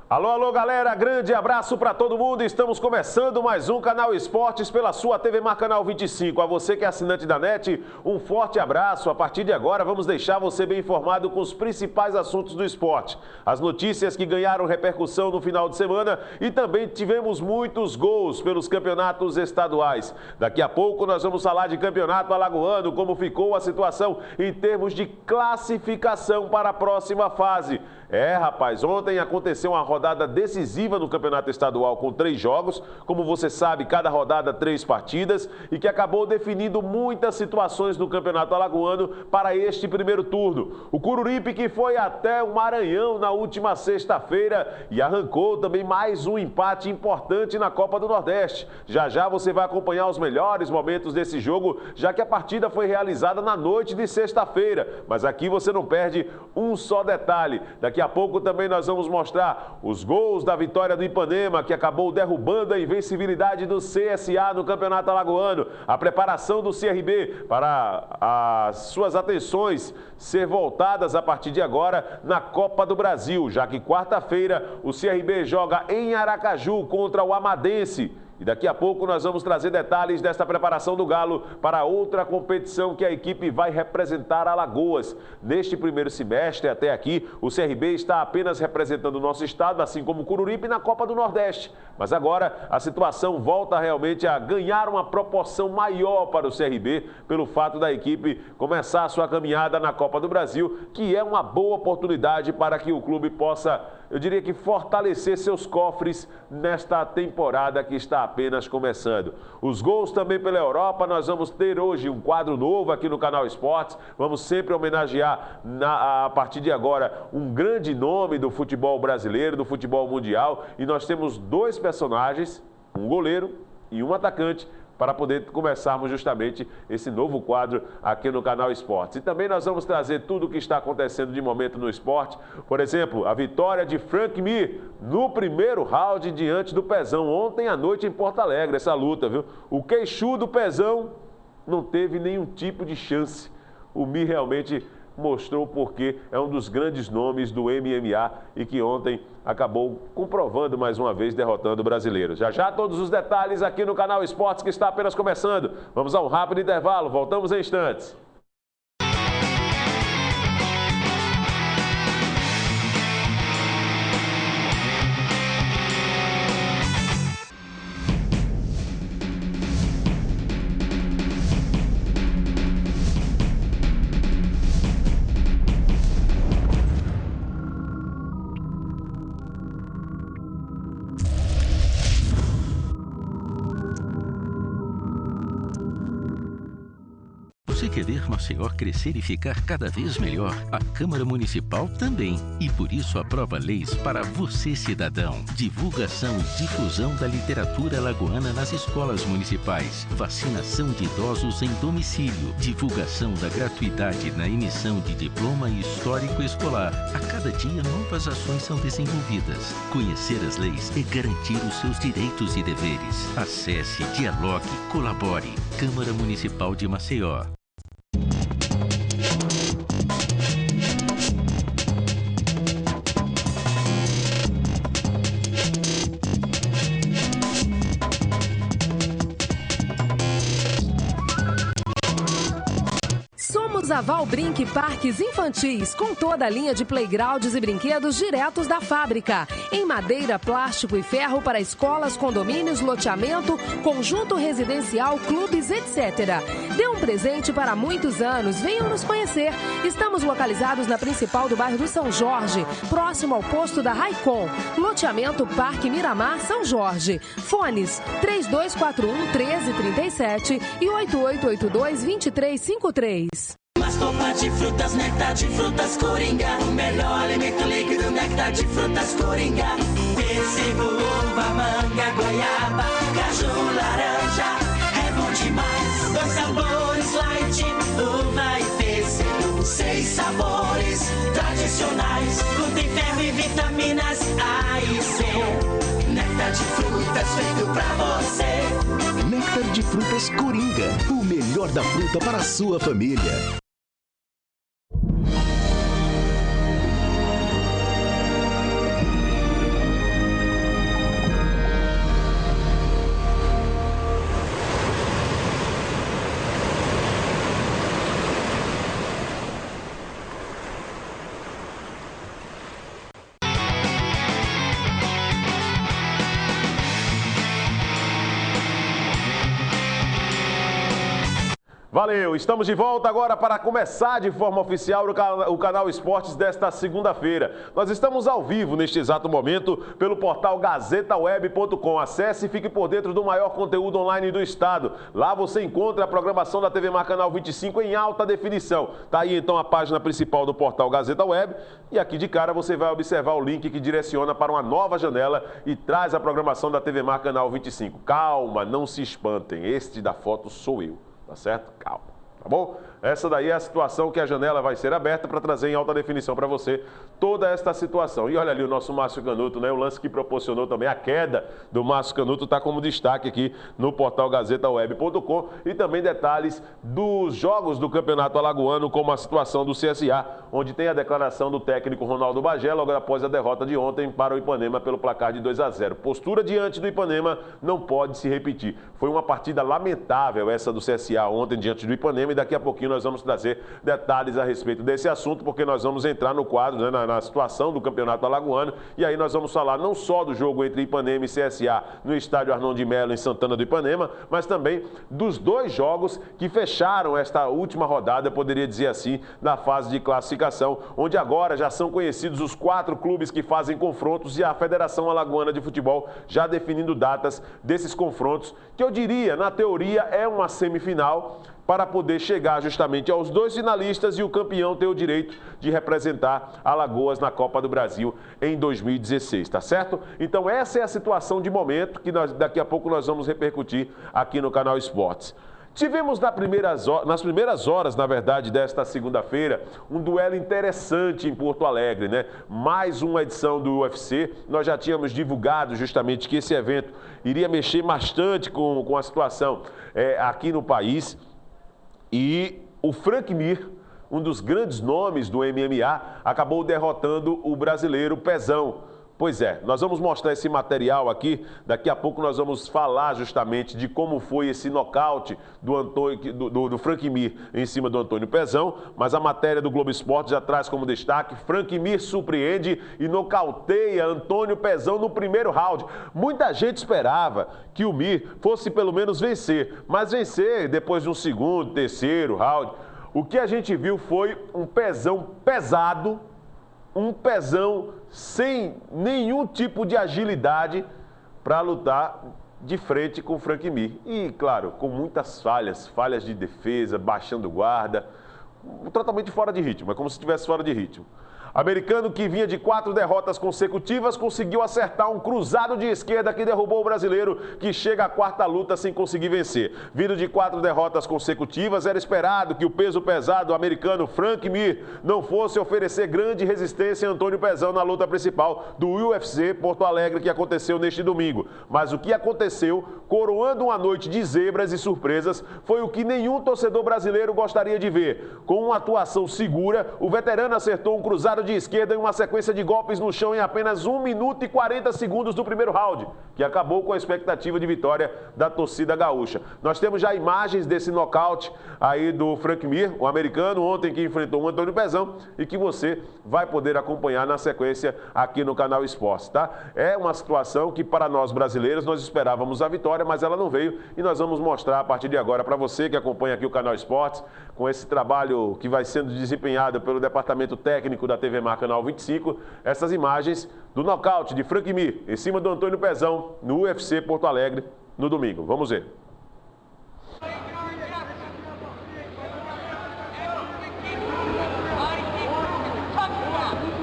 Alô, alô, galera, grande abraço para todo mundo. Estamos começando mais um Canal Esportes pela sua TV Mar Canal 25. A você que é assinante da NET, um forte abraço. A partir de agora, vamos deixar você bem informado com os principais assuntos do esporte. As notícias que ganharam repercussão no final de semana e também tivemos muitos gols pelos campeonatos estaduais. Daqui a pouco nós vamos falar de campeonato alagoano, como ficou a situação em termos de classificação para a próxima fase. Rapaz, ontem aconteceu uma rodada decisiva no campeonato estadual com 3 jogos, como você sabe, cada rodada 3 partidas, e que acabou definindo muitas situações no campeonato alagoano para este primeiro turno. O Coruripe que foi até o Maranhão na última sexta-feira e arrancou também mais um empate importante na Copa do Nordeste. Já já você vai acompanhar os melhores momentos desse jogo, já que a partida foi realizada na noite de sexta-feira. Mas aqui você não perde um só detalhe. Daqui a pouco também nós vamos mostrar os gols da vitória do Ipanema, que acabou derrubando a invencibilidade do CSA no Campeonato Alagoano. A preparação do CRB para as suas atenções ser voltadas a partir de agora na Copa do Brasil, já que quarta-feira o CRB joga em Aracaju contra o Amadense. E daqui a pouco nós vamos trazer detalhes desta preparação do Galo para outra competição que a equipe vai representar Alagoas. Neste primeiro semestre, até aqui, o CRB está apenas representando o nosso estado, assim como o Coruripe na Copa do Nordeste. Mas agora a situação volta realmente a ganhar uma proporção maior para o CRB, pelo fato da equipe começar a sua caminhada na Copa do Brasil, que é uma boa oportunidade para que o clube possa, eu diria que, fortalecer seus cofres nesta temporada que está apenas começando. Os gols também pela Europa, nós vamos ter hoje um quadro novo aqui no Canal Esportes. Vamos sempre homenagear, a partir de agora, um grande nome do futebol brasileiro, do futebol mundial. E nós temos 2 personagens, um goleiro e um atacante, para poder começarmos justamente esse novo quadro aqui no Canal Esportes. E também nós vamos trazer tudo o que está acontecendo de momento no esporte. Por exemplo, a vitória de Frank Mir no primeiro round diante do Pezão. Ontem à noite em Porto Alegre, essa luta, viu? O queixudo Pezão não teve nenhum tipo de chance. O Mir realmente mostrou porque é um dos grandes nomes do MMA e que ontem acabou comprovando mais uma vez, derrotando o brasileiro. Já já todos os detalhes aqui no Canal Esportes, que está apenas começando. Vamos a um rápido intervalo, voltamos em instantes. Você quer ver Maceió crescer e ficar cada vez melhor? A Câmara Municipal também. E por isso aprova leis para você, cidadão. Divulgação e difusão da literatura alagoana nas escolas municipais. Vacinação de idosos em domicílio. Divulgação da gratuidade na emissão de diploma histórico escolar. A cada dia, novas ações são desenvolvidas. Conhecer as leis é garantir os seus direitos e deveres. Acesse, dialogue, colabore. Câmara Municipal de Maceió. A Valbrinque Parques Infantis, com toda a linha de playgrounds e brinquedos diretos da fábrica. Em madeira, plástico e ferro para escolas, condomínios, loteamento, conjunto residencial, clubes, etc. Dê um presente para muitos anos. Venham nos conhecer. Estamos localizados na principal do bairro do São Jorge, próximo ao posto da Raicom. Loteamento Parque Miramar, São Jorge. Fones 3241-1337 e 8882-2353. Sopa de frutas, néctar de frutas Coringa. O melhor alimento líquido, néctar de frutas Coringa. Pêssego, uva, manga, goiaba, caju, laranja. É bom demais. 2 sabores light, uva e pêssego. 6 sabores tradicionais. Contém ferro e vitaminas A e C. Néctar de frutas feito pra você. Néctar de frutas Coringa. O melhor da fruta para a sua família. Valeu, estamos de volta agora para começar de forma oficial o canal Esportes desta segunda-feira. Nós estamos ao vivo neste exato momento pelo portal gazetaweb.com. Acesse e fique por dentro do maior conteúdo online do estado. Lá você encontra a programação da TV Mar Canal 25 em alta definição. Tá aí então a página principal do portal Gazeta Web e aqui de cara você vai observar o link que direciona para uma nova janela e traz a programação da TV Mar Canal 25. Calma, não se espantem, este da foto sou eu. Tá certo? Calma, tá bom? Essa daí é a situação que a janela vai ser aberta para trazer em alta definição para você toda esta situação. E olha ali o nosso Márcio Canuto, né? O lance que proporcionou também a queda do Márcio Canuto está como destaque aqui no portal gazetaweb.com e também detalhes dos jogos do Campeonato Alagoano, como a situação do CSA, onde tem a declaração do técnico Ronaldo Bagé logo após a derrota de ontem para o Ipanema pelo placar de 2-0. Postura diante do Ipanema não pode se repetir. Foi uma partida lamentável essa do CSA ontem diante do Ipanema e daqui a pouquinho nós vamos trazer detalhes a respeito desse assunto, porque nós vamos entrar no quadro, né, na situação do Campeonato Alagoano, e aí nós vamos falar não só do jogo entre Ipanema e CSA no estádio Arnon de Melo, em Santana do Ipanema, mas também dos dois jogos que fecharam esta última rodada, poderia dizer assim, na fase de classificação, onde agora já são conhecidos os 4 clubes que fazem confrontos e a Federação Alagoana de Futebol já definindo datas desses confrontos, que eu diria, na teoria, é uma semifinal, para poder chegar justamente aos 2 finalistas e o campeão ter o direito de representar Alagoas na Copa do Brasil em 2016, tá certo? Então essa é a situação de momento que daqui a pouco nós vamos repercutir aqui no canal Esportes. Tivemos nas primeiras horas, na verdade, desta segunda-feira, um duelo interessante em Porto Alegre, né? Mais uma edição do UFC. Nós já tínhamos divulgado justamente que esse evento iria mexer bastante com a situação aqui no país. E o Frank Mir, um dos grandes nomes do MMA, acabou derrotando o brasileiro Pezão. Pois é, nós vamos mostrar esse material aqui, daqui a pouco nós vamos falar justamente de como foi esse nocaute do Frank Mir em cima do Antônio Pezão, mas a matéria do Globo Esporte já traz como destaque: Frank Mir surpreende e nocauteia Antônio Pezão no primeiro round. Muita gente esperava que o Mir fosse pelo menos vencer, mas vencer depois de um segundo, terceiro round. O que a gente viu foi um Pezão pesado, um Pezão sem nenhum tipo de agilidade para lutar de frente com o Frank Mir. E, claro, com muitas falhas de defesa, baixando guarda, totalmente fora de ritmo, é como se estivesse fora de ritmo. Americano, que vinha de 4 derrotas consecutivas, conseguiu acertar um cruzado de esquerda que derrubou o brasileiro, que chega à 4ª luta sem conseguir vencer. Vindo de 4 derrotas consecutivas, era esperado que o peso pesado americano Frank Mir não fosse oferecer grande resistência a Antônio Pezão na luta principal do UFC Porto Alegre, que aconteceu neste domingo. Mas o que aconteceu, coroando uma noite de zebras e surpresas, foi o que nenhum torcedor brasileiro gostaria de ver. Com uma atuação segura, o veterano acertou um cruzado de esquerda em uma sequência de golpes no chão em apenas 1 minuto e 40 segundos do primeiro round, que acabou com a expectativa de vitória da torcida gaúcha. Nós temos já imagens desse nocaute aí do Frank Mir, o americano, ontem que enfrentou o Antônio Pezão e que você vai poder acompanhar na sequência aqui no canal Esportes, tá? É uma situação que para nós brasileiros nós esperávamos a vitória, mas ela não veio e nós vamos mostrar a partir de agora para você que acompanha aqui o canal Esportes, com esse trabalho que vai sendo desempenhado pelo departamento técnico da TV Mar Canal 25, essas imagens do nocaute de Frank Mir em cima do Antônio Pezão no UFC Porto Alegre no domingo. Vamos ver.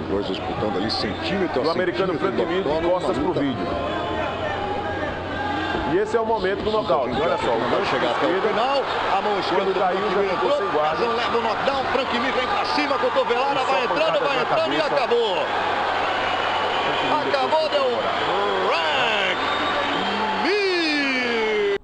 Os dois disputando ali centímetro a o americano Frank Mir de costas pro vídeo. E esse é o momento do nocaute. Olha só, o vai chegar até o final. A mão esquerda do Frank Mir entrou. Pezão leva o knockdown. Frank Mir vem pra cima, cotovelada, vai entrando e acabou. Acabou, deu Frank Mir.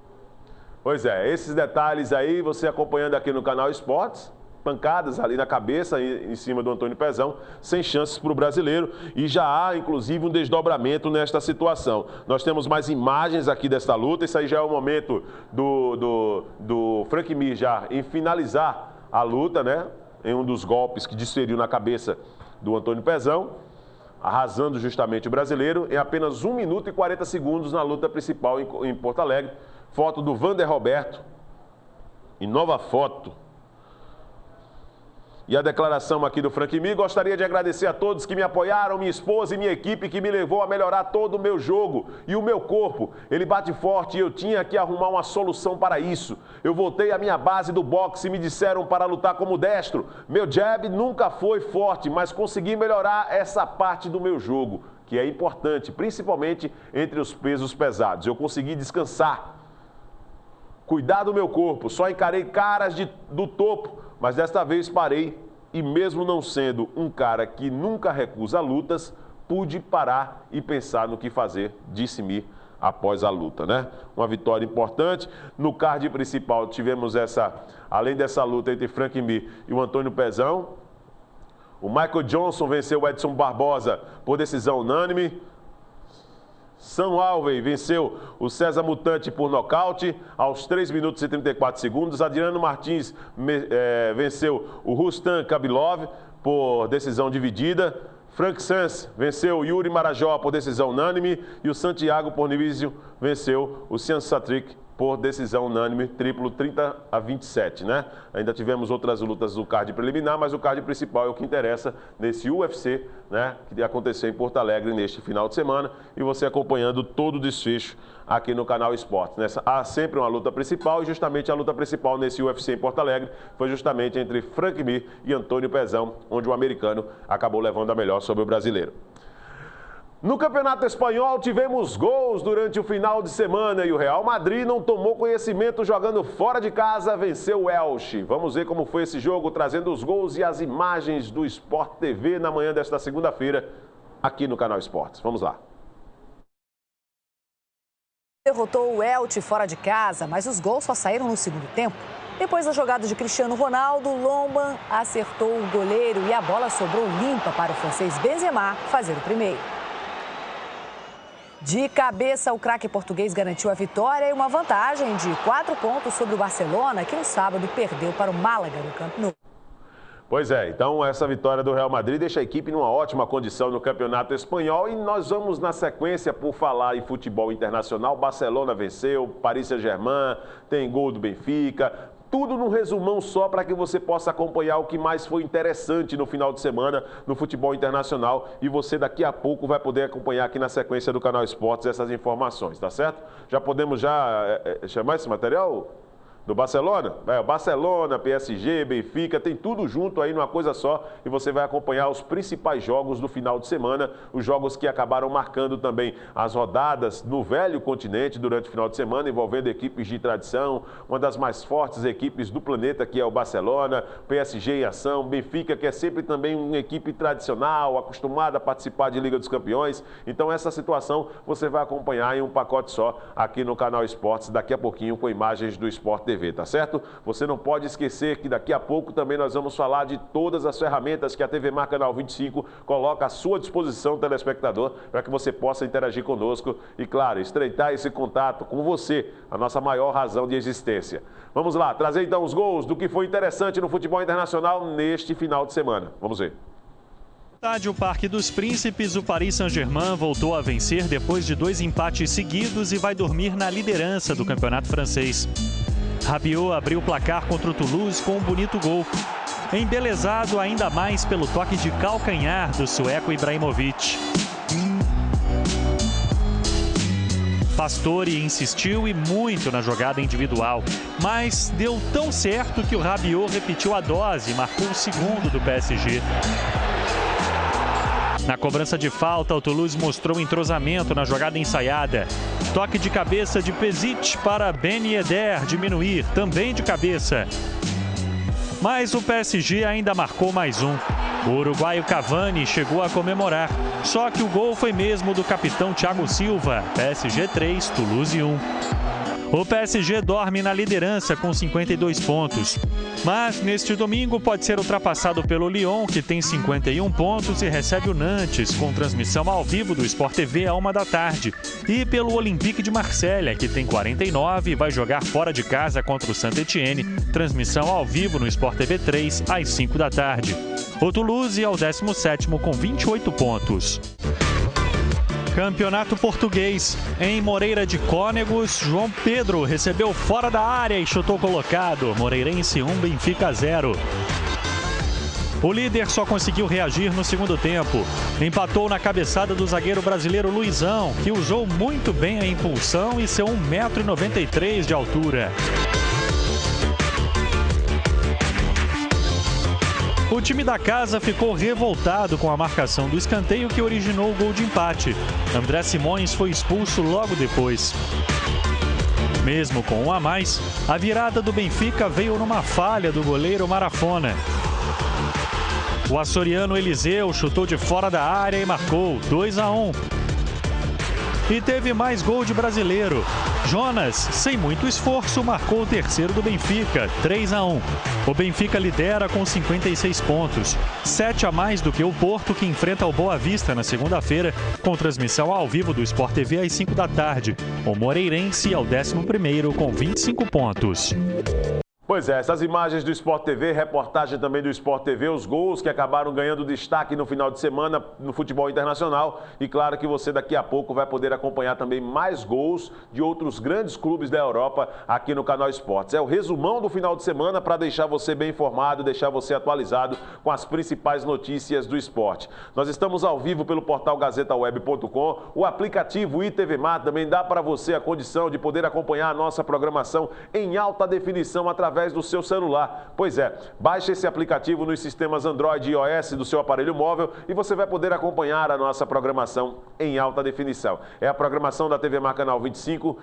Pois é, esses detalhes aí, você acompanhando aqui no canal Esportes. Pancadas ali na cabeça, em cima do Antônio Pezão, sem chances para o brasileiro, e já há, inclusive, um desdobramento nesta situação. Nós temos mais imagens aqui desta luta, isso aí já é o momento do Frank Mir já em finalizar a luta, né? Em um dos golpes que desferiu na cabeça do Antônio Pezão, arrasando justamente o brasileiro, em apenas 1 minuto e 40 segundos na luta principal em Porto Alegre. Foto do Vander Roberto, em nova foto. E a declaração aqui do Frank Mir: gostaria de agradecer a todos que me apoiaram, minha esposa e minha equipe, que me levou a melhorar todo o meu jogo e o meu corpo. Ele bate forte e eu tinha que arrumar uma solução para isso. Eu voltei à minha base do boxe e me disseram para lutar como destro. Meu jab nunca foi forte, mas consegui melhorar essa parte do meu jogo, que é importante, principalmente entre os pesos pesados. Eu consegui descansar, cuidar do meu corpo, só encarei caras do topo, mas desta vez parei e mesmo não sendo um cara que nunca recusa lutas, pude parar e pensar no que fazer, disse Mir após a luta, né? Uma vitória importante. No card principal tivemos além dessa luta entre Frank Mir e o Antônio Pezão, o Michael Johnson venceu o Edson Barbosa por decisão unânime. Sam Alvey venceu o César Mutante por nocaute aos 3 minutos e 34 segundos. Adriano Martins venceu o Rustam Khabilov por decisão dividida. Frank Sanz venceu Yuri Marajó por decisão unânime. E o Santiago Pornivísio venceu o Cian Satrik por decisão unânime, triplo 30-27, né? Ainda tivemos outras lutas do card preliminar, mas o card principal é o que interessa nesse UFC, né? Que aconteceu em Porto Alegre neste final de semana, e você acompanhando todo o desfecho aqui no canal Esportes. Há sempre uma luta principal, e justamente a luta principal nesse UFC em Porto Alegre foi justamente entre Frank Mir e Antônio Pezão, onde o americano acabou levando a melhor sobre o brasileiro. No Campeonato Espanhol tivemos gols durante o final de semana e o Real Madrid não tomou conhecimento jogando fora de casa, venceu o Elche. Vamos ver como foi esse jogo, trazendo os gols e as imagens do Sport TV na manhã desta segunda-feira aqui no canal Esportes. Vamos lá. Derrotou o Elche fora de casa, mas os gols só saíram no segundo tempo. Depois da jogada de Cristiano Ronaldo, Lomban acertou o goleiro e a bola sobrou limpa para o francês Benzema fazer o primeiro. De cabeça, o craque português garantiu a vitória e uma vantagem de 4 pontos sobre o Barcelona, que no sábado perdeu para o Málaga no Camp Nou. Pois é, então essa vitória do Real Madrid deixa a equipe numa ótima condição no Campeonato Espanhol e nós vamos na sequência por falar em futebol internacional. Barcelona venceu, Paris Saint-Germain, tem gol do Benfica. Tudo num resumão só para que você possa acompanhar o que mais foi interessante no final de semana no futebol internacional. E você daqui a pouco vai poder acompanhar aqui na sequência do canal Esportes essas informações, tá certo? Já podemos chamar esse material do Barcelona? Barcelona, PSG, Benfica, tem tudo junto aí numa coisa só e você vai acompanhar os principais jogos do final de semana, os jogos que acabaram marcando também as rodadas no velho continente durante o final de semana, envolvendo equipes de tradição, uma das mais fortes equipes do planeta, que é o Barcelona, PSG em ação, Benfica, que é sempre também uma equipe tradicional, acostumada a participar de Liga dos Campeões. Então essa situação você vai acompanhar em um pacote só aqui no canal Esportes, daqui a pouquinho com imagens do Sport TV, tá certo? Você não pode esquecer que daqui a pouco também nós vamos falar de todas as ferramentas que a TV Mar Canal 25 coloca à sua disposição, telespectador, para que você possa interagir conosco e, claro, estreitar esse contato com você, a nossa maior razão de existência. Vamos lá, trazer então os gols do que foi interessante no futebol internacional neste final de semana. Vamos ver. Estádio Parque dos Príncipes, o Paris Saint-Germain voltou a vencer depois de 2 empates seguidos e vai dormir na liderança do campeonato francês. Rabiot abriu o placar contra o Toulouse com um bonito gol, embelezado ainda mais pelo toque de calcanhar do sueco Ibrahimovic. Pastore insistiu e muito na jogada individual, mas deu tão certo que o Rabiot repetiu a dose e marcou o segundo do PSG. Na cobrança de falta, o Toulouse mostrou entrosamento na jogada ensaiada. Toque de cabeça de Pezic para Ben Yedder diminuir, também de cabeça. Mas o PSG ainda marcou mais um. O uruguaio Cavani chegou a comemorar. Só que o gol foi mesmo do capitão Thiago Silva. PSG 3, Toulouse 1. O PSG dorme na liderança com 52 pontos. Mas neste domingo pode ser ultrapassado pelo Lyon, que tem 51 pontos e recebe o Nantes, com transmissão ao vivo do Sport TV à 1 da tarde. E pelo Olympique de Marselha, que tem 49 e vai jogar fora de casa contra o Saint-Étienne, transmissão ao vivo no Sport TV 3 às 5 da tarde. O Toulouse é o 17º com 28 pontos. Campeonato Português. Em Moreira de Cónegos, João Pedro recebeu fora da área e chutou colocado. Moreirense 1, Benfica 0. O líder só conseguiu reagir no segundo tempo. Empatou na cabeçada do zagueiro brasileiro Luizão, que usou muito bem a impulsão e seu 1,93 m de altura. O time da casa ficou revoltado com a marcação do escanteio que originou o gol de empate. André Simões foi expulso logo depois. Mesmo com 1 a mais, a virada do Benfica veio numa falha do goleiro Marafona. O açoriano Eliseu chutou de fora da área e marcou 2 a 1. E teve mais gol de brasileiro. Jonas, sem muito esforço, marcou o terceiro do Benfica, 3 a 1. O Benfica lidera com 56 pontos, 7 a mais do que o Porto, que enfrenta o Boa Vista na segunda-feira, com transmissão ao vivo do Sport TV às 5 da tarde. O Moreirense é o 11º com 25 pontos. Pois é, essas imagens do Sport TV, reportagem também do Sport TV, os gols que acabaram ganhando destaque no final de semana no futebol internacional. E claro que você daqui a pouco vai poder acompanhar também mais gols de outros grandes clubes da Europa aqui no canal Esportes. É o resumão do final de semana para deixar você bem informado, deixar você atualizado com as principais notícias do esporte. Nós estamos ao vivo pelo portal gazetaweb.com, o aplicativo ITV Mar também dá para você a condição de poder acompanhar a nossa programação em alta definição através do seu celular. Pois é, baixe esse aplicativo nos sistemas Android e iOS do seu aparelho móvel e você vai poder acompanhar a nossa programação em alta definição. É a programação da TV Mar Canal 25,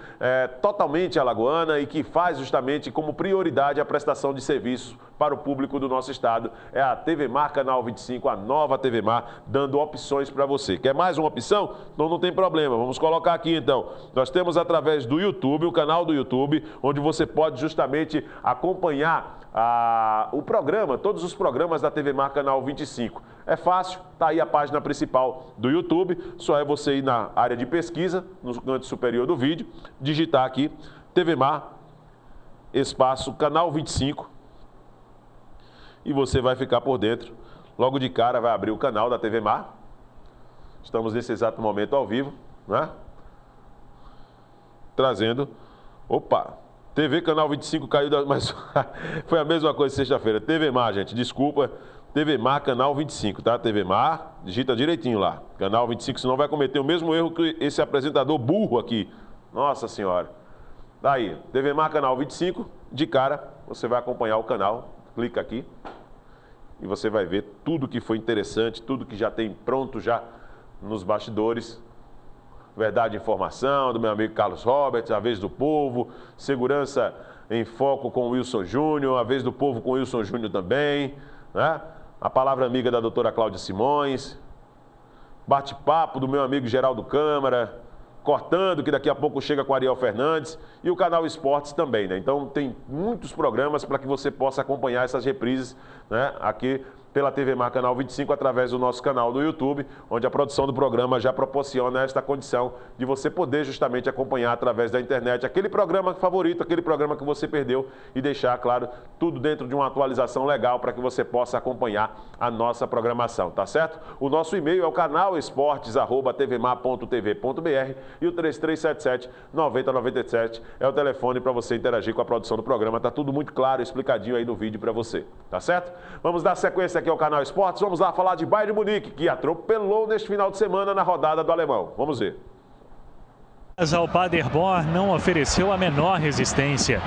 totalmente alagoana e que faz justamente como prioridade a prestação de serviço para o público do nosso estado. É a TV Mar Canal 25, a nova TV Mar, dando opções para você. Quer mais uma opção? Então não tem problema, vamos colocar aqui então. Nós temos através do YouTube, o canal do YouTube, onde você pode justamente acompanhar o programa, todos os programas da TV Mar Canal 25. É fácil, tá aí a página principal do YouTube, só é você ir na área de pesquisa, no canto superior do vídeo, digitar aqui TV Mar, espaço Canal 25, e você vai ficar por dentro. Logo de cara vai abrir o canal da TV Mar. Estamos nesse exato momento ao vivo, né? Trazendo, opa, TV Canal 25 caiu, mas foi a mesma coisa sexta-feira. TV Mar, gente, desculpa. TV Mar Canal 25, tá? TV Mar, digita direitinho lá. Canal 25, senão vai cometer o mesmo erro que esse apresentador burro aqui. Nossa Senhora. Daí, TV Mar Canal 25, de cara, você vai acompanhar o canal. Clica aqui e você vai ver tudo que foi interessante, tudo que já tem pronto já nos bastidores. Verdade e Informação, do meu amigo Carlos Roberts, A Vez do Povo, Segurança em Foco com o Wilson Júnior, A Vez do Povo com o Wilson Júnior também, né? A Palavra Amiga da doutora Cláudia Simões, Bate-Papo do meu amigo Geraldo Câmara, Cortando, que daqui a pouco chega com Ariel Fernandes, e o canal Esportes também, né? Então tem muitos programas para que você possa acompanhar essas reprises, né, aqui pela TV Mar Canal 25, através do nosso canal do YouTube, onde a produção do programa já proporciona esta condição de você poder justamente acompanhar através da internet aquele programa favorito, aquele programa que você perdeu e deixar, claro, tudo dentro de uma atualização legal para que você possa acompanhar a nossa programação, tá certo? O nosso e-mail é o canalesportes@tvmar.tv.br e o 3377-9097 é o telefone para você interagir com a produção do programa. Tá tudo muito claro, explicadinho aí no vídeo para você, tá certo? Vamos dar sequência aqui ao canal Esportes, vamos lá falar de Bayern de Munique, que atropelou neste final de semana na rodada do alemão. Vamos ver. O Paderborn não ofereceu a menor resistência.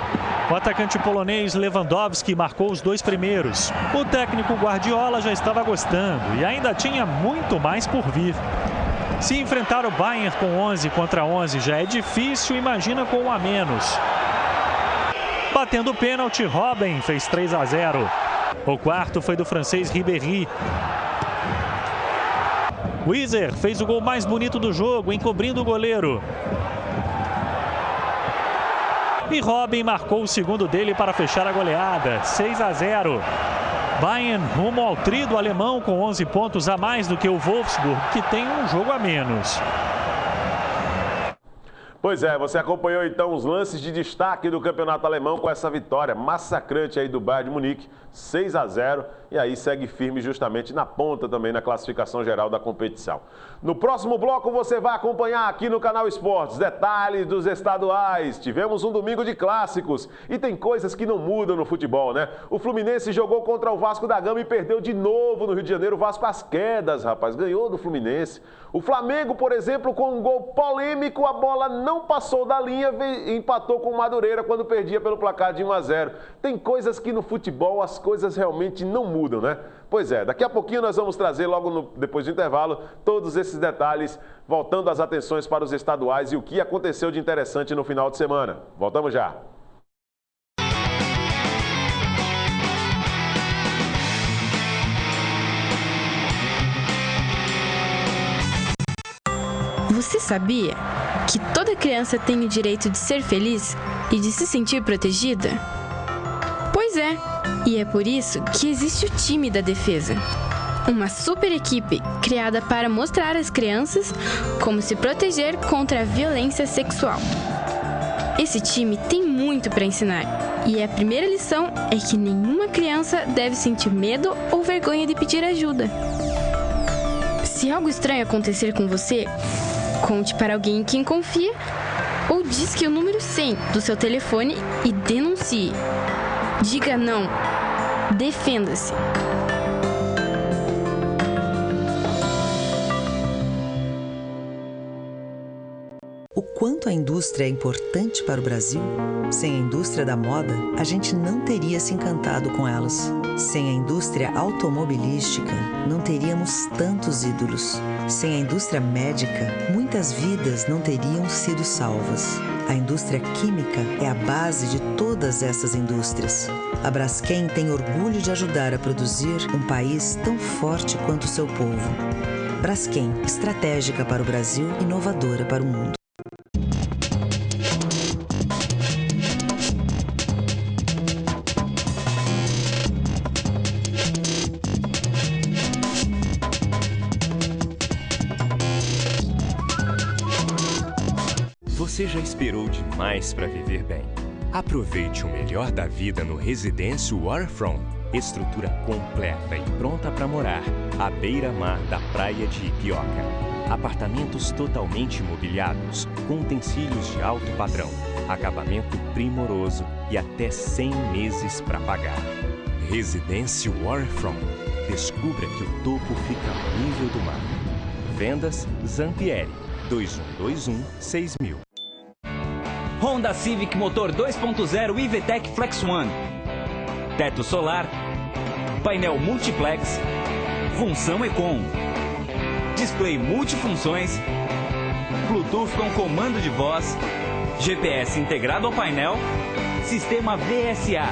O atacante polonês Lewandowski marcou os 2 primeiros. O técnico Guardiola já estava gostando e ainda tinha muito mais por vir. Se enfrentar o Bayern com 11 contra 11 já é difícil, imagina com 1 a menos. Batendo o pênalti, Robben fez 3 a 0. O quarto foi do francês Ribéry. Wieser fez o gol mais bonito do jogo, encobrindo o goleiro. E Robben marcou o segundo dele para fechar a goleada, 6 a 0. Bayern rumo ao tri do alemão com 11 pontos a mais do que o Wolfsburg, que tem um jogo a menos. Pois é, você acompanhou então os lances de destaque do campeonato alemão com essa vitória massacrante aí do Bayern de Munique, 6 a 0. e aí segue firme justamente na ponta também na classificação geral da competição. No próximo bloco você vai acompanhar aqui no Canal Esportes detalhes dos estaduais. Tivemos um domingo de clássicos e tem coisas que não mudam no futebol, né? O Fluminense jogou contra o Vasco da Gama e perdeu de novo no Rio de Janeiro. O Vasco às quedas, rapaz, ganhou do Fluminense. O Flamengo, por exemplo, com um gol polêmico, a bola não passou da linha e empatou com o Madureira quando perdia pelo placar de 1-0. Tem coisas que no futebol as coisas realmente não mudam, né? Pois é, daqui a pouquinho nós vamos trazer, depois do intervalo, todos esses detalhes, voltando as atenções para os estaduais e o que aconteceu de interessante no final de semana. Voltamos já. Você sabia que toda criança tem o direito de ser feliz e de se sentir protegida? Pois é, e é por isso que existe o time da defesa. Uma super equipe criada para mostrar às crianças como se proteger contra a violência sexual. Esse time tem muito para ensinar, e a primeira lição é que nenhuma criança deve sentir medo ou vergonha de pedir ajuda. Se algo estranho acontecer com você, conte para alguém em quem confia ou disque o número 100 do seu telefone e denuncie. Diga não. Defenda-se. O quanto a indústria é importante para o Brasil? Sem a indústria da moda, a gente não teria se encantado com elas. Sem a indústria automobilística, não teríamos tantos ídolos. Sem a indústria médica, muitas vidas não teriam sido salvas. A indústria química é a base de todas essas indústrias. A Braskem tem orgulho de ajudar a produzir um país tão forte quanto o seu povo. Braskem, estratégica para o Brasil, inovadora para o mundo. Você já esperou demais para viver bem? Aproveite o melhor da vida no Residência Waterfront. Estrutura completa e pronta para morar à beira-mar da praia de Ipioca. Apartamentos totalmente mobiliados, com utensílios de alto padrão, acabamento primoroso e até 100 meses para pagar. Residência Waterfront. Descubra que o topo fica ao nível do mar. Vendas Zampieri 2121-6000. Honda Civic motor 2.0 e VTEC Flex One. Teto solar, painel multiplex, função Econ, display multifunções, Bluetooth com comando de voz, GPS integrado ao painel, sistema VSA.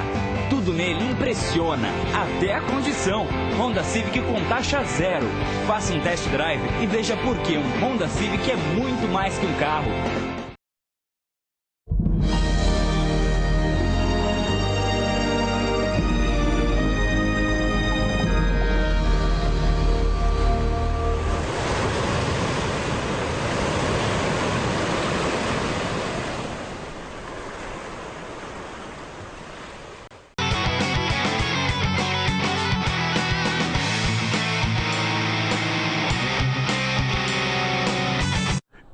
Tudo nele impressiona, até a condição. Honda Civic com taxa zero. Faça um test drive e veja por que um Honda Civic é muito mais que um carro.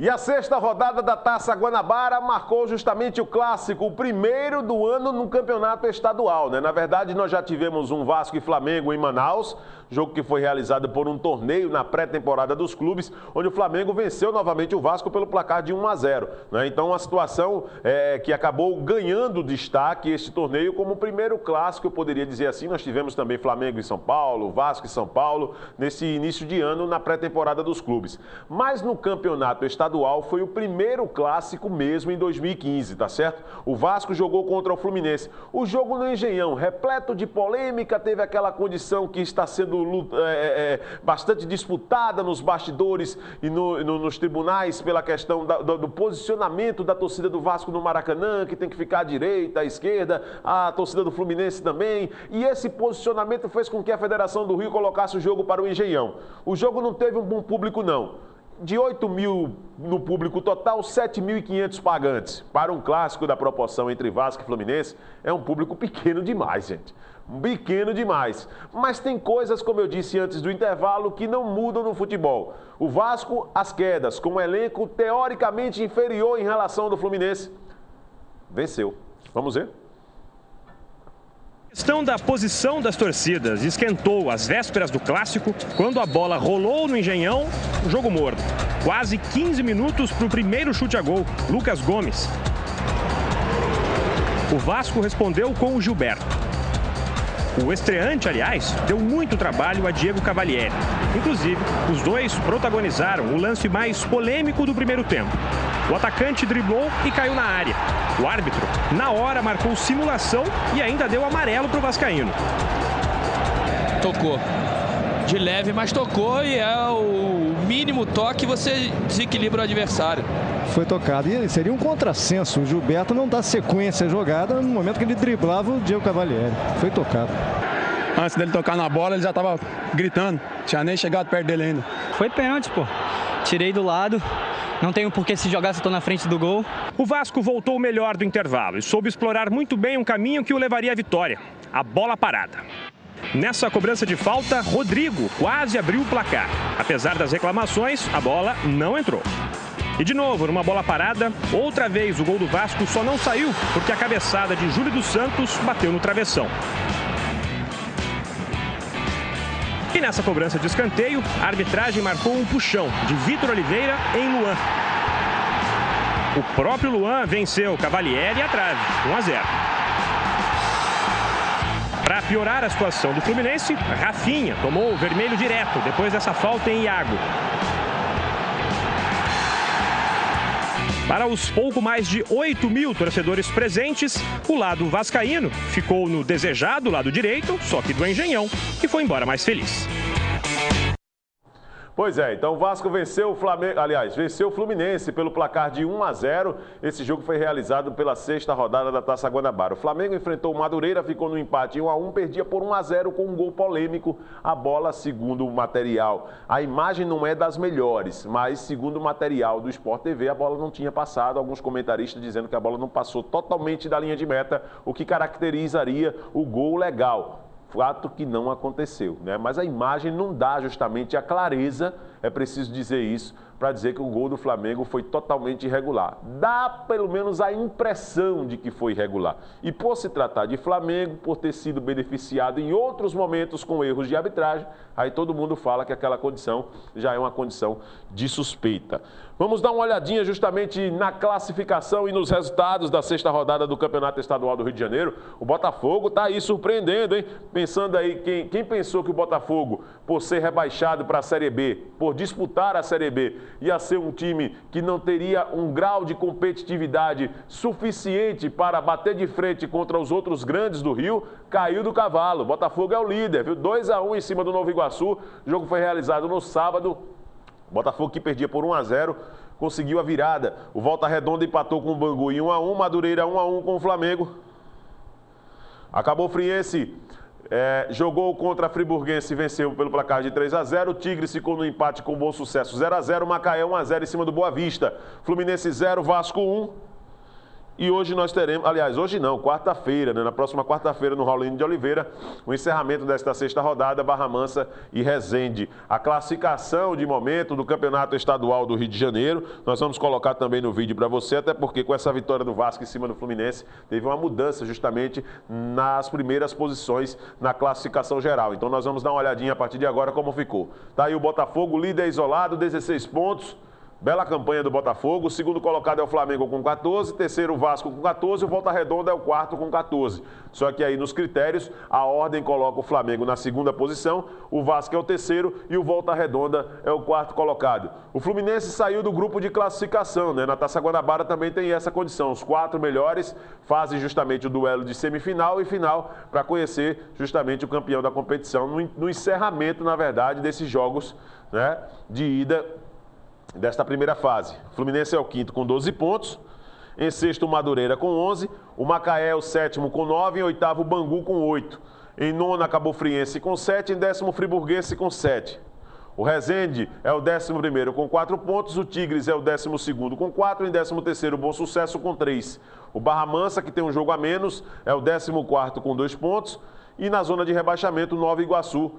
E a sexta rodada da Taça Guanabara marcou justamente o clássico, o primeiro do ano no campeonato estadual, né? Na verdade, nós já tivemos um Vasco e Flamengo em Manaus, jogo que foi realizado por um torneio na pré-temporada dos clubes, onde o Flamengo venceu novamente o Vasco pelo placar de 1-0, né? Então, a situação que acabou ganhando destaque este torneio como o primeiro clássico, eu poderia dizer assim. Nós tivemos também Flamengo e São Paulo, Vasco e São Paulo, nesse início de ano na pré-temporada dos clubes. Mas no campeonato estadual foi o primeiro clássico mesmo em 2015, tá certo? O Vasco jogou contra o Fluminense. O jogo no Engenhão, repleto de polêmica, teve aquela condição que está sendo bastante disputada nos bastidores e nos tribunais pela questão do posicionamento da torcida do Vasco no Maracanã, que tem que ficar à direita, à esquerda, a torcida do Fluminense também. E esse posicionamento fez com que a Federação do Rio colocasse o jogo para o Engenhão. O jogo não teve um bom público, não. De 8 mil no público total, 7.500 pagantes. Para um clássico da proporção entre Vasco e Fluminense, é um público pequeno demais, gente. pequeno demais. Mas tem coisas, como eu disse antes do intervalo, que não mudam no futebol. O Vasco, as quedas, com um elenco teoricamente inferior em relação ao do Fluminense, venceu. Vamos ver? A questão da posição das torcidas esquentou às vésperas do clássico, quando a bola rolou no Engenhão, jogo morto. Quase 15 minutos para o primeiro chute a gol, Lucas Gomes. O Vasco respondeu com o Gilberto. O estreante, aliás, deu muito trabalho a Diego Cavalieri. Inclusive, os dois protagonizaram o lance mais polêmico do primeiro tempo. O atacante driblou e caiu na área. O árbitro, na hora, marcou simulação e ainda deu amarelo para o vascaíno. Tocou. De leve, mas tocou, e é o mínimo toque, você desequilibra o adversário. Foi tocado. E seria um contrassenso o Gilberto não dar sequência à jogada no momento que ele driblava o Diego Cavalieri. Foi tocado. Antes dele tocar na bola, ele já estava gritando. Tinha nem chegado perto dele ainda. Foi pênalti, pô. Tirei do lado. Não tenho por que se jogar se estou na frente do gol. O Vasco voltou melhor do intervalo e soube explorar muito bem um caminho que o levaria à vitória. A bola parada. Nessa cobrança de falta, Rodrigo quase abriu o placar. Apesar das reclamações, a bola não entrou. E de novo, numa bola parada, outra vez o gol do Vasco só não saiu porque a cabeçada de Júlio dos Santos bateu no travessão. E nessa cobrança de escanteio, a arbitragem marcou um puxão de Vitor Oliveira em Luan. O próprio Luan venceu Cavalieri à trave, 1-0. Para piorar a situação do Fluminense, Rafinha tomou o vermelho direto depois dessa falta em Iago. Para os pouco mais de 8 mil torcedores presentes, o lado vascaíno ficou no desejado lado direito, só que do Engenhão, que foi embora mais feliz. Pois é, então o Vasco venceu o Flamengo, aliás, venceu o Fluminense pelo placar de 1-0. Esse jogo foi realizado pela 6ª rodada da Taça Guanabara. O Flamengo enfrentou o Madureira, ficou no empate 1-1, perdia por 1-0 com um gol polêmico. A bola, segundo o material, a imagem não é das melhores, mas segundo o material do Sport TV, a bola não tinha passado. Alguns comentaristas dizendo que a bola não passou totalmente da linha de meta, o que caracterizaria o gol legal. Fato que não aconteceu, né? Mas a imagem não dá justamente a clareza, é preciso dizer isso, para dizer que o gol do Flamengo foi totalmente irregular. Dá pelo menos a impressão de que foi irregular. E por se tratar de Flamengo, por ter sido beneficiado em outros momentos com erros de arbitragem, aí todo mundo fala que aquela condição já é uma condição de suspeita. Vamos dar uma olhadinha justamente na classificação e nos resultados da 6ª rodada do Campeonato Estadual do Rio de Janeiro. O Botafogo está aí surpreendendo, hein? Pensando aí, quem pensou que o Botafogo, por ser rebaixado para a Série B, por disputar a Série B, ia ser um time que não teria um grau de competitividade suficiente para bater de frente contra os outros grandes do Rio, caiu do cavalo. O Botafogo é o líder, viu? 2-1 em cima do Nova Iguaçu. O jogo foi realizado no sábado. Botafogo, que perdia por 1-0, conseguiu a virada. O Volta Redonda empatou com o Bangu em 1-1, Madureira 1-1 com o Flamengo. Acabou o Friense, jogou contra a Friburguense e venceu pelo placar de 3-0. O Tigres ficou no empate com o Bom Sucesso 0-0. Macaé 1-0 em cima do Boa Vista. Fluminense 0, Vasco 1. E hoje nós teremos, aliás, hoje não, quarta-feira, né? Na próxima quarta-feira, no Raulino de Oliveira, o encerramento desta 6ª rodada, Barra Mansa e Resende. A classificação de momento do Campeonato Estadual do Rio de Janeiro, nós vamos colocar também no vídeo para você, até porque com essa vitória do Vasco em cima do Fluminense, teve uma mudança justamente nas primeiras posições na classificação geral. Então nós vamos dar uma olhadinha a partir de agora como ficou. Tá aí o Botafogo, líder isolado, 16 pontos. Bela campanha do Botafogo. O segundo colocado é o Flamengo com 14, terceiro o Vasco com 14, o Volta Redonda é o quarto com 14. Só que aí nos critérios, a ordem coloca o Flamengo na segunda posição, o Vasco é o terceiro e o Volta Redonda é o quarto colocado. O Fluminense saiu do grupo de classificação, né? Na Taça Guanabara também tem essa condição. Os 4 melhores fazem justamente o duelo de semifinal e final para conhecer justamente o campeão da competição no encerramento, na verdade, desses jogos, né, de ida desta primeira fase. O Fluminense é o quinto com 12 pontos, em sexto o Madureira com 11, o Macaé é o sétimo com 9, em oitavo o Bangu com 8, em nono a Cabo Friense com 7, em décimo o Friburguense com 7. O Resende é o 11º com 4 pontos, o Tigres é o 12º com 4, em 13º o Bom Sucesso com 3. O Barra Mansa, que tem um jogo a menos, é o 14º com 2 pontos, E na zona de rebaixamento, o Nova Iguaçu,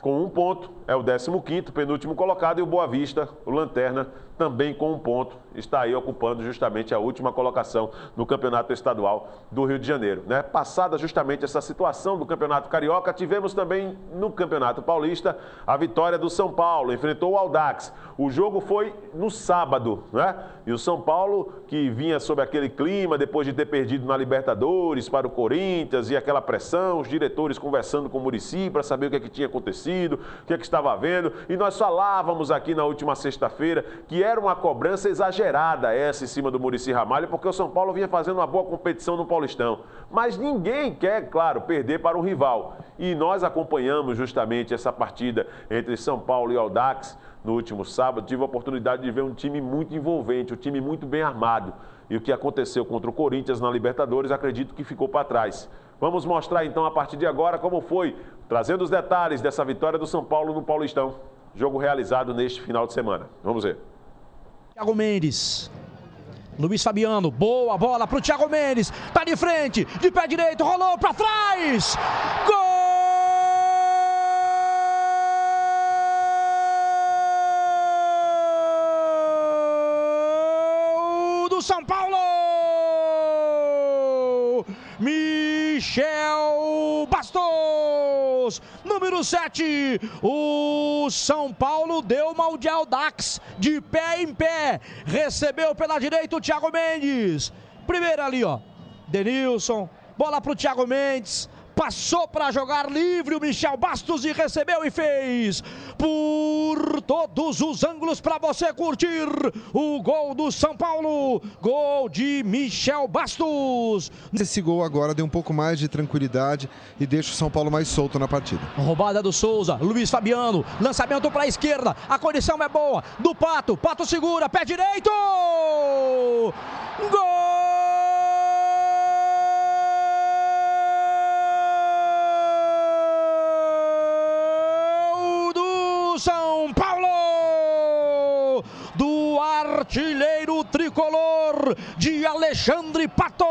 com 1 ponto, é o 15º, penúltimo colocado, e o Boa Vista, o Lanterna, também com 1 ponto, está aí ocupando justamente a última colocação no Campeonato Estadual do Rio de Janeiro, né? Passada justamente essa situação do Campeonato Carioca, tivemos também no Campeonato Paulista a vitória do São Paulo, enfrentou o Audax. O jogo foi no sábado, né? E o São Paulo, que vinha sob aquele clima, depois de ter perdido na Libertadores para o Corinthians e aquela pressão, os diretores conversando com o Muricy para saber o que é que tinha acontecido, o que é que estava havendo. E nós falávamos aqui na última sexta-feira que era uma cobrança exagerada essa em cima do Muricy Ramalho, porque o São Paulo vinha fazendo uma boa competição no Paulistão. Mas ninguém quer, claro, perder para um rival. E nós acompanhamos justamente essa partida entre São Paulo e Audax no último sábado. Tive a oportunidade de ver um time muito envolvente, um time muito bem armado. E o que aconteceu contra o Corinthians na Libertadores, acredito que ficou para trás. Vamos mostrar então a partir de agora como foi, trazendo os detalhes dessa vitória do São Paulo no Paulistão. Jogo realizado neste final de semana. Vamos ver. Thiago Mendes, Luiz Fabiano, boa bola pro Thiago Mendes, tá de frente, de pé direito, rolou pra trás, gol do São Paulo, Michel Bastos, número 7, o São Paulo deu uma de Audax, de pé em pé, recebeu pela direita o Thiago Mendes, primeiro ali ó, Denilson, bola pro Thiago Mendes, passou para jogar livre o Michel Bastos e recebeu e fez por todos os ângulos para você curtir o gol do São Paulo, gol de Michel Bastos. Esse gol agora deu um pouco mais de tranquilidade e deixa o São Paulo mais solto na partida. Roubada do Souza, Luiz Fabiano, lançamento para a esquerda, a condição é boa, do Pato, Pato segura, pé direito, gol! São Paulo, do artilheiro tricolor de Alexandre Pato,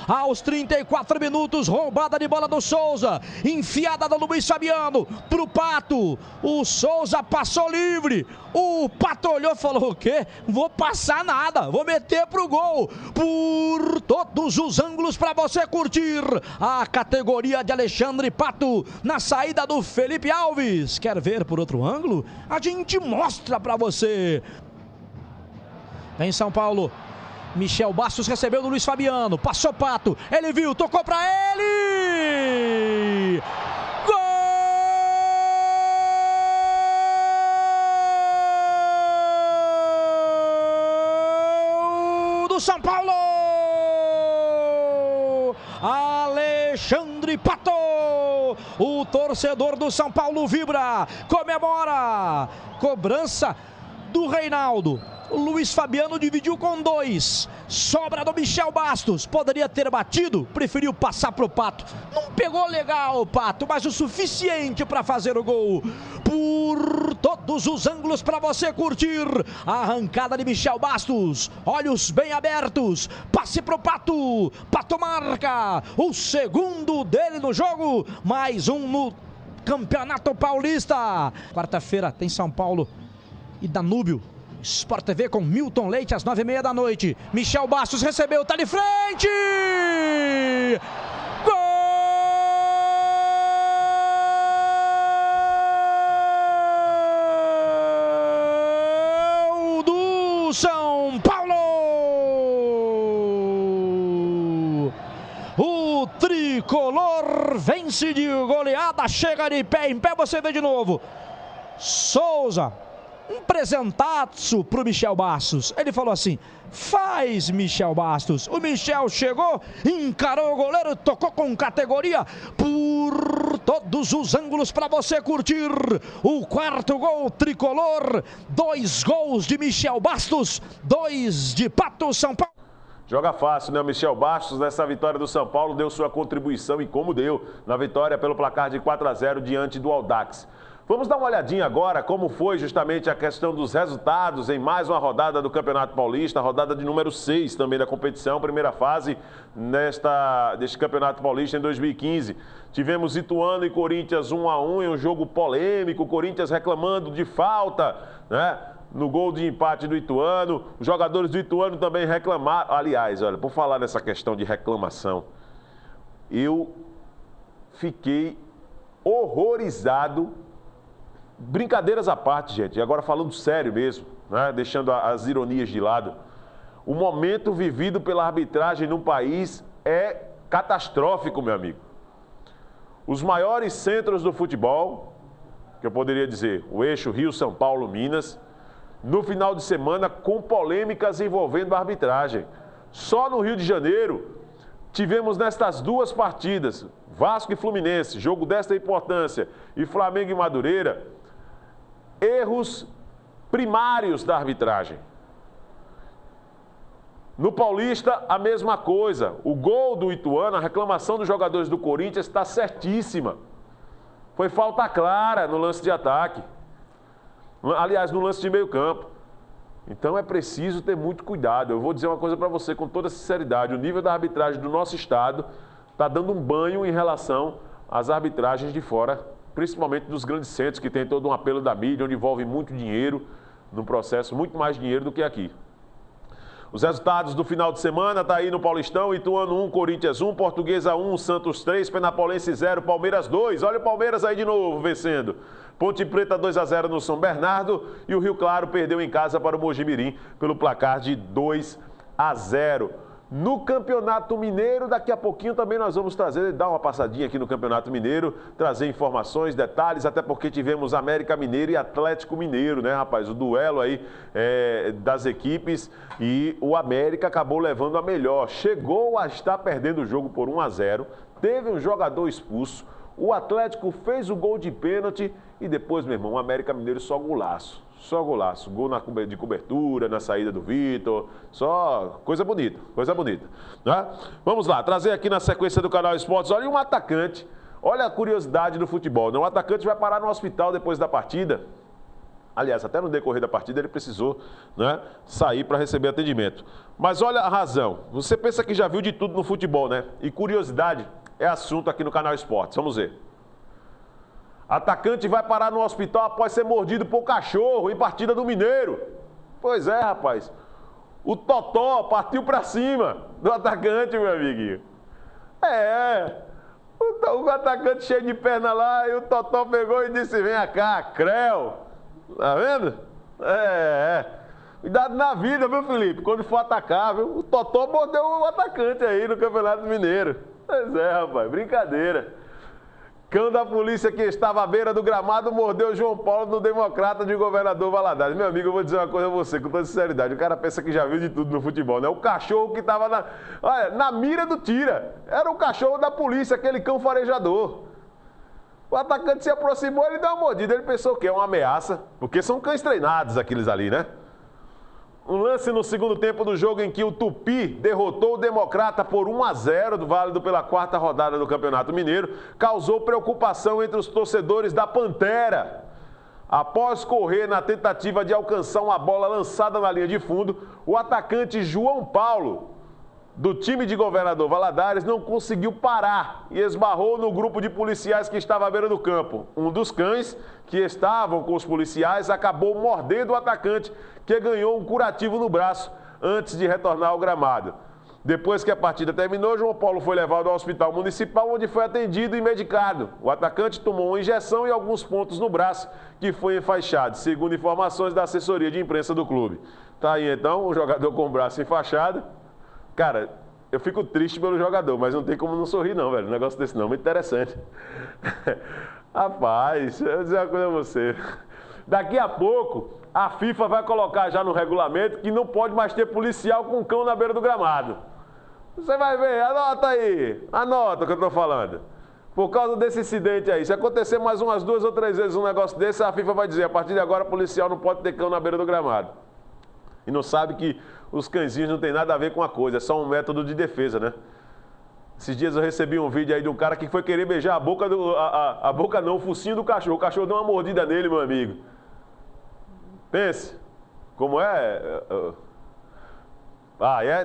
aos 34 minutos, roubada de bola do Souza, enfiada do Luiz Fabiano pro Pato, o Souza passou livre, o Pato olhou e falou, o quê? Vou passar nada, vou meter pro gol, por todos os ângulos para você curtir a categoria de Alexandre Pato, na saída do Felipe Alves. Quer ver por outro ângulo? A gente mostra para você. Vem São Paulo, Michel Bastos recebeu do Luiz Fabiano, passou Pato, ele viu, tocou para ele, gol do São Paulo, Alexandre Pato, o torcedor do São Paulo vibra, comemora, cobrança do Reinaldo. O Luiz Fabiano dividiu com 2, sobra do Michel Bastos, poderia ter batido, preferiu passar pro Pato, não pegou legal o Pato, mas o suficiente para fazer o gol, por todos os ângulos para você curtir a arrancada de Michel Bastos, olhos bem abertos, passe pro Pato, Pato marca, o segundo dele no jogo, mais um no Campeonato Paulista. Quarta-feira tem São Paulo e Danúbio, Sport TV com Milton Leite às 9h30 da noite. Michel Bastos recebeu, tá de frente! Gol do São Paulo! O tricolor vence de goleada, chega de pé em pé, você vê de novo. Souza, um presentaço pro Michel Bastos. Ele falou assim, faz Michel Bastos. O Michel chegou, encarou o goleiro, tocou com categoria por todos os ângulos para você curtir o quarto gol tricolor. 2 gols de Michel Bastos, 2 de Pato. São Paulo. Joga fácil, né? O Michel Bastos, nessa vitória do São Paulo, deu sua contribuição e como deu na vitória pelo placar de 4-0 diante do Audax. Vamos dar uma olhadinha agora como foi justamente a questão dos resultados em mais uma rodada do Campeonato Paulista, a rodada de número 6 também da competição, primeira fase deste Campeonato Paulista em 2015. Tivemos Ituano e Corinthians 1-1 em um jogo polêmico, o Corinthians reclamando de falta, né? No gol de empate do Ituano, os jogadores do Ituano também reclamaram. Aliás, olha, por falar nessa questão de reclamação, eu fiquei horrorizado. Brincadeiras à parte, gente, e agora falando sério mesmo, né? Deixando as ironias de lado. O momento vivido pela arbitragem no país é catastrófico, meu amigo. Os maiores centros do futebol, que eu poderia dizer, o eixo Rio, São Paulo, Minas, no final de semana com polêmicas envolvendo a arbitragem. Só no Rio de Janeiro tivemos nestas duas partidas, Vasco e Fluminense, jogo desta importância, e Flamengo e Madureira, erros primários da arbitragem. No Paulista, a mesma coisa. O gol do Ituano, a reclamação dos jogadores do Corinthians está certíssima. Foi falta clara no lance de ataque. Aliás, no lance de meio campo. Então é preciso ter muito cuidado. Eu vou dizer uma coisa para você com toda sinceridade. O nível da arbitragem do nosso estado está dando um banho em relação às arbitragens de fora, principalmente dos grandes centros, que tem todo um apelo da mídia, onde envolve muito dinheiro no processo, muito mais dinheiro do que aqui. Os resultados do final de semana tá aí no Paulistão: Ituano 1, Corinthians 1, Portuguesa 1, Santos 3, Penapolense 0, Palmeiras 2. Olha o Palmeiras aí de novo vencendo. Ponte Preta 2-0 no São Bernardo e o Rio Claro perdeu em casa para o Mojimirim pelo placar de 2-0. No Campeonato Mineiro, daqui a pouquinho também nós vamos dar uma passadinha aqui no Campeonato Mineiro, trazer informações, detalhes, até porque tivemos América Mineiro e Atlético Mineiro, né, rapaz? O duelo aí das equipes, e o América acabou levando a melhor. Chegou a estar perdendo o jogo por 1-0, teve um jogador expulso, o Atlético fez o gol de pênalti e depois, meu irmão, o América Mineiro só golaço. Só golaço, gol de cobertura, na saída do Vitor, só coisa bonita, né? Vamos lá, trazer aqui na sequência do Canal Esportes, olha um atacante, olha a curiosidade do futebol, né? Um atacante vai parar no hospital depois da partida, aliás, até no decorrer da partida ele precisou, né, sair para receber atendimento. Mas olha a razão, você pensa que já viu de tudo no futebol, né? E curiosidade é assunto aqui no Canal Esportes, vamos ver. Atacante vai parar no hospital após ser mordido por cachorro em partida do Mineiro. Pois é, rapaz. O Totó partiu pra cima do atacante, meu amiguinho. O atacante cheio de perna lá, e o Totó pegou e disse: vem cá, creu. Tá vendo? Cuidado na vida, viu, Felipe? Quando for atacar, viu? O Totó mordeu o atacante aí no Campeonato Mineiro. Pois é, rapaz, brincadeira. Cão da polícia que estava à beira do gramado mordeu João Paulo no Democrata de Governador Valadares. Meu amigo, eu vou dizer uma coisa a você, com toda sinceridade. O cara pensa que já viu de tudo no futebol, né? O cachorro que estava na mira do tira. Era o cachorro da polícia, aquele cão farejador. O atacante se aproximou, ele deu uma mordida. Ele pensou que é uma ameaça, porque são cães treinados aqueles ali, né? Um lance no segundo tempo do jogo em que o Tupi derrotou o Democrata por 1-0, válido pela quarta rodada do Campeonato Mineiro, causou preocupação entre os torcedores da Pantera. Após correr na tentativa de alcançar uma bola lançada na linha de fundo, o atacante João Paulo, do time de Governador Valadares, não conseguiu parar e esbarrou no grupo de policiais que estava à beira do campo. Um dos cães que estavam com os policiais acabou mordendo o atacante, que ganhou um curativo no braço antes de retornar ao gramado. Depois que a partida terminou, João Paulo foi levado ao hospital municipal, onde foi atendido e medicado. O atacante tomou uma injeção e alguns pontos no braço, que foi enfaixado, segundo informações da assessoria de imprensa do clube. Tá aí então, o jogador com o braço enfaixado. Cara, eu fico triste pelo jogador, mas não tem como não sorrir não, velho. Um negócio desse não, muito interessante. Rapaz, eu vou dizer uma coisa a você. Daqui a pouco, a FIFA vai colocar já no regulamento que não pode mais ter policial com cão na beira do gramado. Você vai ver, anota aí, anota o que eu tô falando. Por causa desse incidente aí, se acontecer mais umas 2 ou 3 vezes um negócio desse, a FIFA vai dizer: a partir de agora, policial não pode ter cão na beira do gramado. E não sabe que os cãezinhos não tem nada a ver com a coisa, é só um método de defesa, né? Esses dias eu recebi um vídeo aí de um cara que foi querer beijar a boca a boca não, o focinho do cachorro. O cachorro deu uma mordida nele, meu amigo. Pense. Como é?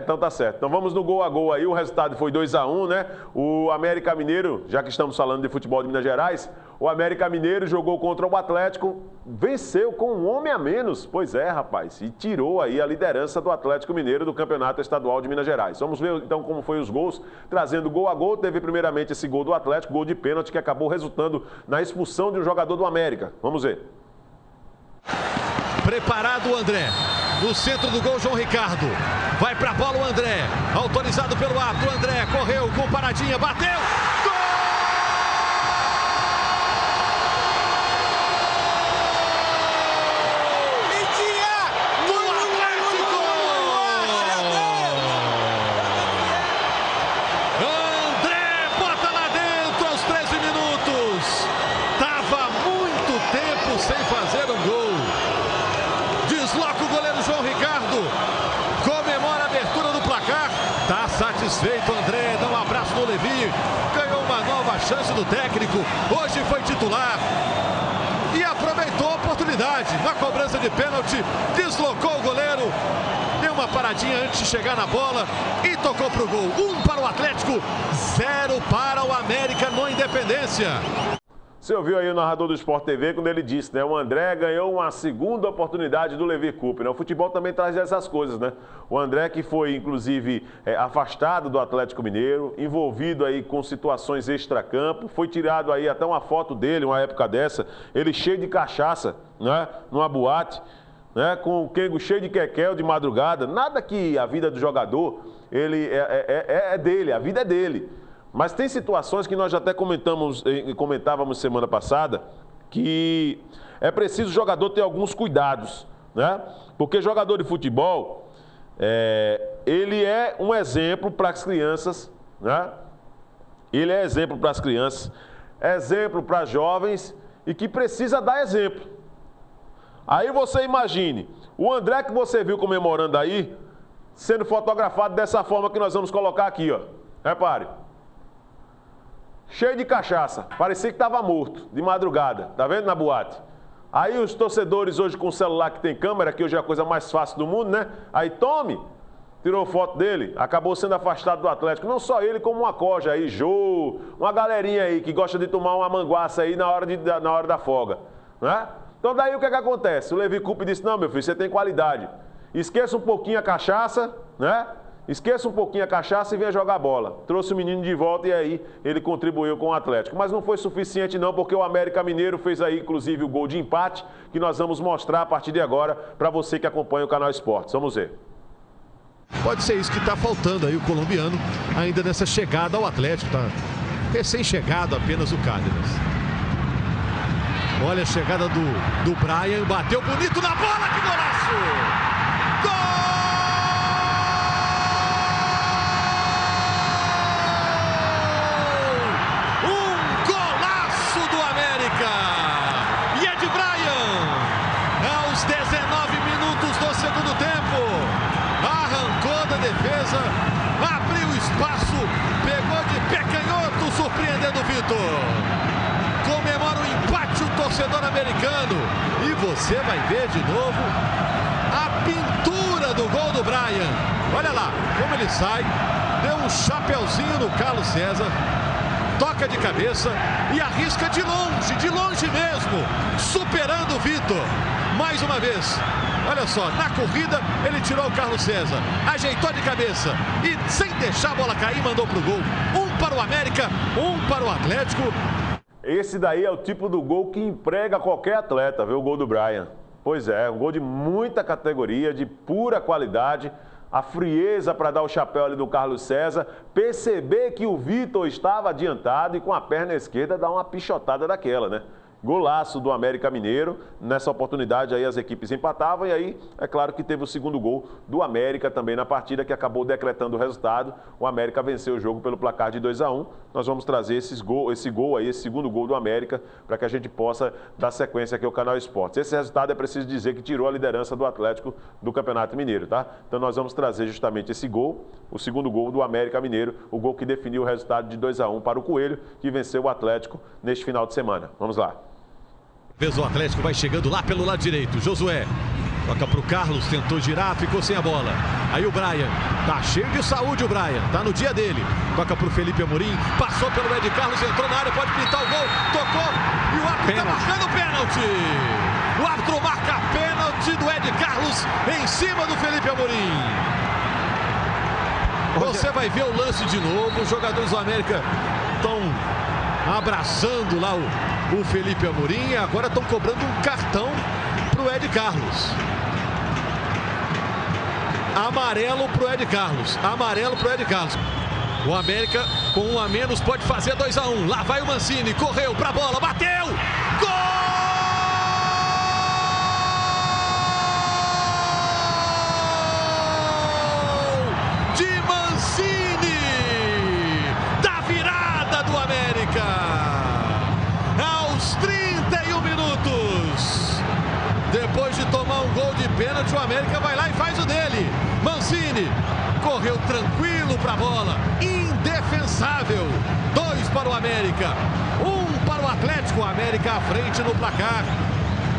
Então tá certo. Então vamos no gol a gol aí. O resultado foi 2-1, né? O América Mineiro, já que estamos falando de futebol de Minas Gerais, o América Mineiro jogou contra o Atlético, venceu com um homem a menos. Pois é, rapaz. E tirou aí a liderança do Atlético Mineiro do Campeonato Estadual de Minas Gerais. Vamos ver então como foi os gols. Trazendo gol a gol, teve primeiramente esse gol do Atlético, gol de pênalti que acabou resultando na expulsão de um jogador do América. Vamos ver. Preparado o André. No centro do gol, João Ricardo. Vai pra bola o André. Autorizado pelo árbitro. O André correu com paradinha, bateu. Gol! André bota lá dentro aos 13 minutos. Tava muito tempo sem fazer um gol. Desloca o goleiro João Ricardo. Comemora a abertura do placar. Tá satisfeito, André. Dá um abraço no Levi. Ganhou uma nova chance do técnico. Hoje foi titular. E aproveitou a oportunidade. Na cobrança de pênalti, deslocou o goleiro. Deu uma paradinha antes de chegar na bola e tocou pro gol. 1 para o Atlético, 0 para o América no Independência. Você ouviu aí o narrador do Sport TV quando ele disse, né? O André ganhou uma segunda oportunidade do Levi Coupe, né? O futebol também traz essas coisas, né? O André que foi, inclusive, afastado do Atlético Mineiro, envolvido aí com situações extracampo, foi tirado aí até uma foto dele, uma época dessa, ele cheio de cachaça, né? Numa boate, né? Com o quengo cheio de quequel de madrugada. Nada que a vida do jogador, ele é dele, a vida é dele. Mas tem situações que nós já até comentávamos semana passada, que é preciso o jogador ter alguns cuidados, né? Porque jogador de futebol, ele é um exemplo para as crianças, né? Ele é exemplo para as crianças, exemplo para jovens e que precisa dar exemplo. Aí você imagine, o André que você viu comemorando aí, sendo fotografado dessa forma que nós vamos colocar aqui, ó. Repare. Cheio de cachaça, parecia que estava morto, de madrugada, tá vendo na boate? Aí os torcedores hoje com o celular que tem câmera, que hoje é a coisa mais fácil do mundo, né? Aí tome, tirou foto dele, acabou sendo afastado do Atlético. Não só ele, como uma coja aí, Jô, uma galerinha aí que gosta de tomar uma manguaça aí na hora da folga, né? Então daí o que acontece? O Levi Coupe disse, não meu filho, você tem qualidade, esqueça um pouquinho a cachaça, né? Esqueça um pouquinho a cachaça e venha jogar bola. Trouxe o menino de volta e aí ele contribuiu com o Atlético. Mas não foi suficiente não, porque o América Mineiro fez aí, inclusive, o gol de empate, que nós vamos mostrar a partir de agora para você que acompanha o canal Esportes. Vamos ver. Pode ser isso que está faltando aí o colombiano, ainda nessa chegada ao Atlético. Tá recém-chegado apenas o Cárdenas. Olha a chegada do Brian, bateu bonito na bola, que golaço! Abriu espaço, pegou de pé canhoto, surpreendendo o Vitor. Comemora o empate o torcedor americano. E você vai ver de novo a pintura do gol do Brian. Olha lá como ele sai, deu um chapeuzinho no Carlos César, toca de cabeça e arrisca de longe mesmo, superando o Vitor. Mais uma vez. Olha só, na corrida ele tirou o Carlos César, ajeitou de cabeça e sem deixar a bola cair, mandou pro gol. 1 para o América, 1 para o Atlético. Esse daí é o tipo do gol que emprega qualquer atleta, viu? O gol do Brian. Pois é, um gol de muita categoria, de pura qualidade. A frieza para dar o chapéu ali do Carlos César, perceber que o Vitor estava adiantado e com a perna esquerda dar uma pichotada daquela, né? Golaço do América Mineiro. Nessa oportunidade aí as equipes empatavam e aí é claro que teve o segundo gol do América também na partida, que acabou decretando o resultado. O América venceu o jogo pelo placar de 2-1. Nós vamos trazer esse segundo gol do América, para que a gente possa dar sequência aqui ao Canal Esportes. Esse resultado é preciso dizer que tirou a liderança do Atlético do Campeonato Mineiro, tá? Então nós vamos trazer justamente esse gol, o segundo gol do América Mineiro, o gol que definiu o resultado de 2-1 para o Coelho, que venceu o Atlético neste final de semana. Vamos lá. O Atlético vai chegando lá pelo lado direito. Josué toca pro Carlos, tentou girar, ficou sem a bola. Aí o Brian, tá cheio de saúde o Brian, tá no dia dele. Toca pro Felipe Amorim, passou pelo Ed Carlos, entrou na área, pode pintar o gol, tocou e o árbitro tá marcando o pênalti. O árbitro marca pênalti do Ed Carlos em cima do Felipe Amorim. Você vai ver o lance de novo, os jogadores do América estão abraçando lá o Felipe Amorim e agora estão cobrando um cartão pro Ed Carlos. Amarelo pro Ed Carlos. Amarelo pro Ed Carlos. O América com um a menos pode fazer 2-1. Lá vai o Mancini, correu pra bola, bateu! Gol! De Mancini! Da virada do América! Aos 31 minutos! Depois de tomar um gol de pênalti, o América vai lá e faz o dele. Mancini correu tranquilo para a bola, indefensável. 2 para o América, 1 para o Atlético. O América à frente no placar.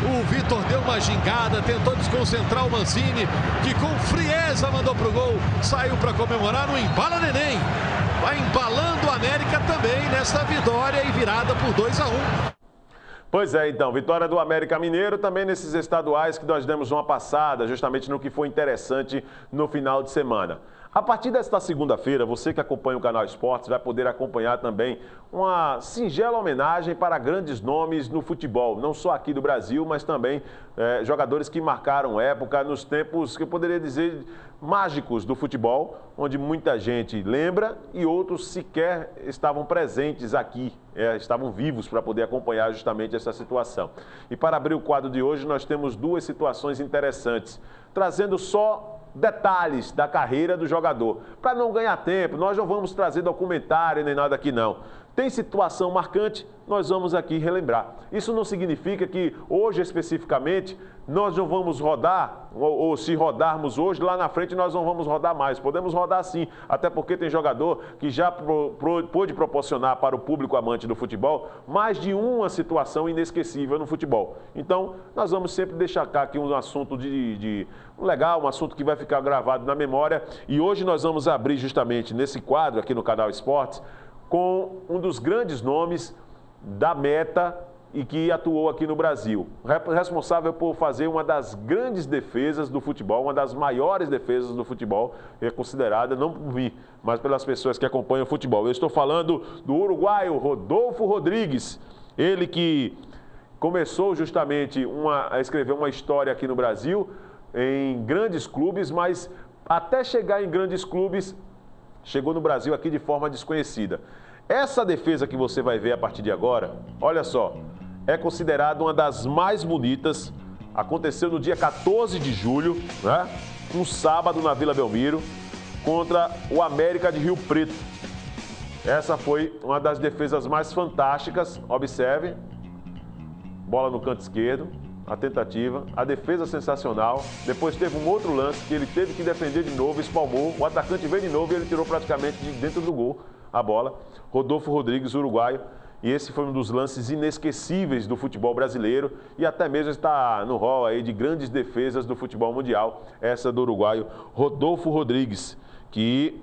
O Vitor deu uma gingada, tentou desconcentrar o Mancini, que com frieza mandou pro gol, saiu para comemorar no embala neném. Vai embalando o América também nesta vitória e virada por 2-1. Pois é, então, vitória do América Mineiro, também nesses estaduais que nós demos uma passada, justamente no que foi interessante no final de semana. A partir desta segunda-feira, você que acompanha o Canal Esportes vai poder acompanhar também uma singela homenagem para grandes nomes no futebol, não só aqui do Brasil, mas também jogadores que marcaram época nos tempos que eu poderia dizer mágicos do futebol, onde muita gente lembra e outros sequer estavam presentes aqui, estavam vivos para poder acompanhar justamente essa situação. E para abrir o quadro de hoje, nós temos duas situações interessantes, trazendo só detalhes da carreira do jogador. Para não ganhar tempo, nós não vamos trazer documentário nem nada aqui não. Tem situação marcante, nós vamos aqui relembrar. Isso não significa que hoje especificamente nós não vamos rodar, ou se rodarmos hoje, lá na frente nós não vamos rodar mais. Podemos rodar sim, até porque tem jogador que já pôde proporcionar para o público amante do futebol mais de uma situação inesquecível no futebol. Então, nós vamos sempre deixar aqui um assunto legal, um assunto que vai ficar gravado na memória. E hoje nós vamos abrir justamente nesse quadro aqui no Canal Esportes com um dos grandes nomes da Meta e que atuou aqui no Brasil. Responsável por fazer uma das grandes defesas do futebol, uma das maiores defesas do futebol, é considerada, não por mim, mas pelas pessoas que acompanham o futebol. Eu estou falando do uruguaio Rodolfo Rodrigues, ele que começou justamente a escrever uma história aqui no Brasil, em grandes clubes, mas até chegar em grandes clubes, chegou no Brasil aqui de forma desconhecida. Essa defesa que você vai ver a partir de agora, olha só, é considerada uma das mais bonitas. Aconteceu no dia 14 de julho, né? Um sábado na Vila Belmiro, contra o América de Rio Preto. Essa foi uma das defesas mais fantásticas. Observe, bola no canto esquerdo, a tentativa, a defesa sensacional. Depois teve um outro lance que ele teve que defender de novo, espalmou, o atacante veio de novo e ele tirou praticamente de dentro do gol a bola. Rodolfo Rodrigues, uruguaio, e esse foi um dos lances inesquecíveis do futebol brasileiro e até mesmo está no rol aí de grandes defesas do futebol mundial, essa do uruguaio Rodolfo Rodrigues, que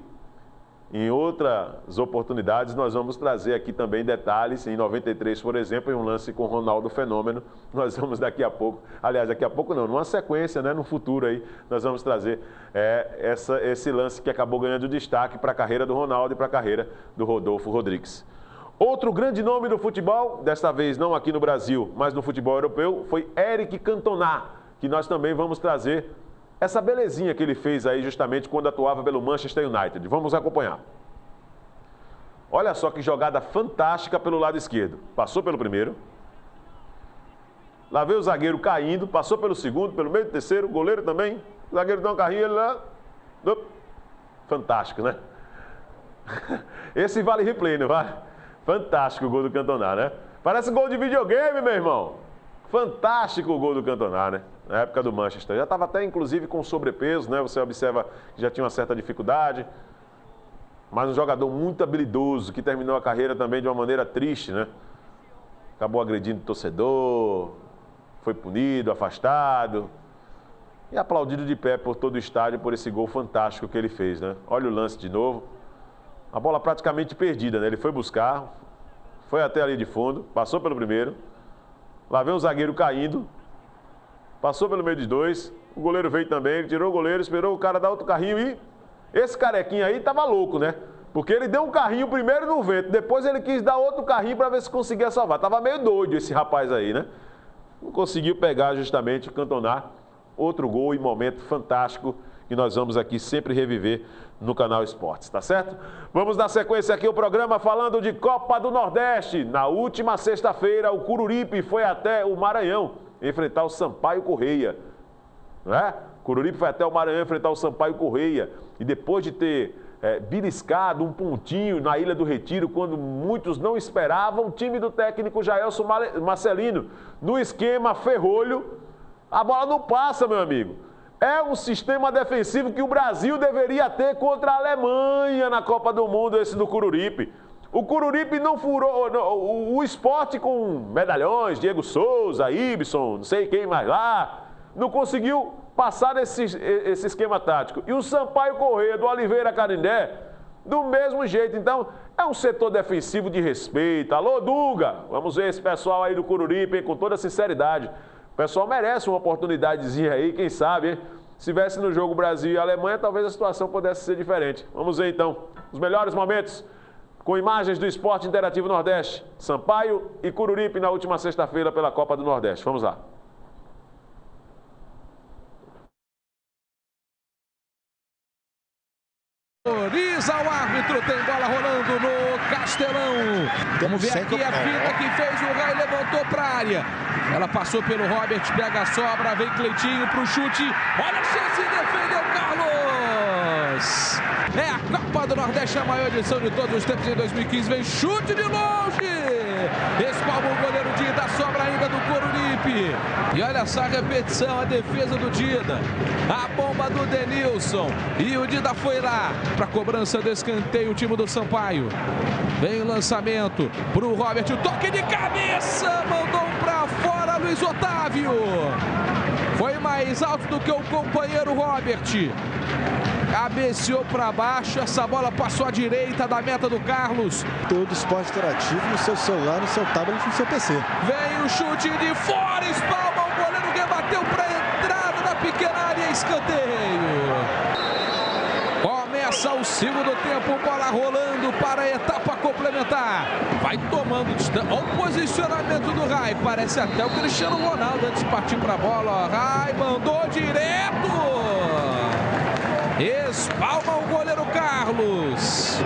em outras oportunidades nós vamos trazer aqui também detalhes. Em 93, por exemplo, em um lance com o Ronaldo Fenômeno, nós vamos daqui a pouco, aliás, daqui a pouco não, numa sequência, né, no futuro aí, nós vamos trazer esse lance que acabou ganhando destaque para a carreira do Ronaldo e para a carreira do Rodolfo Rodrigues. Outro grande nome do futebol, desta vez não aqui no Brasil, mas no futebol europeu, foi Eric Cantona, que nós também vamos trazer essa belezinha que ele fez aí justamente quando atuava pelo Manchester United. Vamos acompanhar. Olha só que jogada fantástica pelo lado esquerdo. Passou pelo primeiro, Lá veio o zagueiro caindo, passou pelo segundo, pelo meio do terceiro, o goleiro também. O zagueiro deu um carrinho, ele lá... Fantástico, né? Esse vale replay, não vale? Fantástico o gol do Cantona, né? Parece gol de videogame, meu irmão. Fantástico o gol do Cantona, né? Na época do Manchester. Já estava até, inclusive, com sobrepeso, né? Você observa que já tinha uma certa dificuldade. Mas um jogador muito habilidoso, que terminou a carreira também de uma maneira triste, né? Acabou agredindo o torcedor, foi punido, afastado. E aplaudido de pé por todo o estádio por esse gol fantástico que ele fez, né? Olha o lance de novo. A bola praticamente perdida, né? Ele foi buscar, foi até ali de fundo, passou pelo primeiro. Lá vem o zagueiro caindo, passou pelo meio de dois. O goleiro veio também, ele tirou o goleiro, esperou o cara dar outro carrinho e... Esse carequinha aí tava louco, né? Porque ele deu um carrinho primeiro no vento, depois ele quis dar outro carrinho para ver se conseguia salvar. Tava meio doido esse rapaz aí, né? Não conseguiu pegar justamente o Cantona. Outro gol e momento fantástico que nós vamos aqui sempre reviver no Canal Esportes, tá certo? Vamos dar sequência aqui ao programa falando de Copa do Nordeste. Na última sexta-feira, o Coruripe foi até o Maranhão enfrentar o Sampaio Correia, não é? O Coruripe foi até o Maranhão enfrentar o Sampaio Correia e depois de ter beliscado um pontinho na Ilha do Retiro, quando muitos não esperavam, o time do técnico Jaelson Marcelino, no esquema ferrolho, a bola não passa, meu amigo. É um sistema defensivo que o Brasil deveria ter contra a Alemanha na Copa do Mundo, esse do Coruripe. O Coruripe não furou, o Sport com medalhões, Diego Souza, Ibson, não sei quem mais lá, não conseguiu passar esse esquema tático. E o Sampaio Correia do Oliveira Canindé, do mesmo jeito. Então, é um setor defensivo de respeito. Alô, Duga, vamos ver esse pessoal aí do Coruripe, hein, com toda sinceridade. O pessoal merece uma oportunidadezinha aí, quem sabe, hein? Se tivesse no jogo Brasil e Alemanha, talvez a situação pudesse ser diferente. Vamos ver então os melhores momentos com imagens do Esporte Interativo Nordeste. Sampaio e Coruripe na última sexta-feira pela Copa do Nordeste. Vamos lá. Autoriza o árbitro, tem bola rolando no Castelão. Vamos ver aqui a fita que fez o Rai, levantou para a área. Ela passou pelo Robert, pega a sobra, vem Cleitinho pro chute. Olha a chance, defendeu Carlos. É a Copa do Nordeste, a maior edição de todos os tempos em 2015. Vem chute de longe. Espalma o goleiro Dida, sobra ainda do Coruripe. E olha só a repetição, a defesa do Dida. A bomba do Denilson. E o Dida foi lá para a cobrança do escanteio, o time do Sampaio. Vem o lançamento pro Robert, o toque de cabeça, mandou para fora Luiz Otávio. Foi mais alto do que o companheiro Robert. Cabeceou para baixo, essa bola passou à direita da meta do Carlos. Todo esporte interativo no seu celular, no seu tablet, no seu PC. Vem o chute de fora, espalma, o goleiro rebateu para a entrada da pequena área, escanteio. Começa o segundo tempo, bola rolando para a etapa complementar. Vai tomando distância. Olha o posicionamento do Rai. Parece até o Cristiano Ronaldo antes de partir para a bola. Rai mandou direto. Espalma o goleiro Carlos.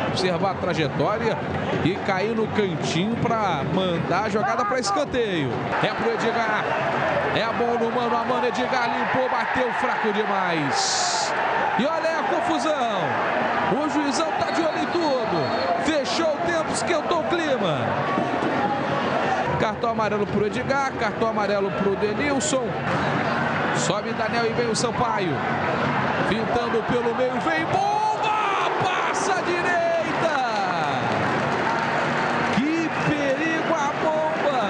Observar a trajetória e cair no cantinho para mandar a jogada para escanteio. É pro Edgar. É a bola no mano a mano. Edgar limpou, bateu fraco demais. E olha aí a confusão. O juizão tá de olho em tudo. Fechou o tempo, esquentou o clima. Cartão amarelo pro Edgar, cartão amarelo pro Denilson. Sobe Daniel e vem o Sampaio. Pintando pelo meio, vem bomba! Passa a direita! Que perigo a bomba!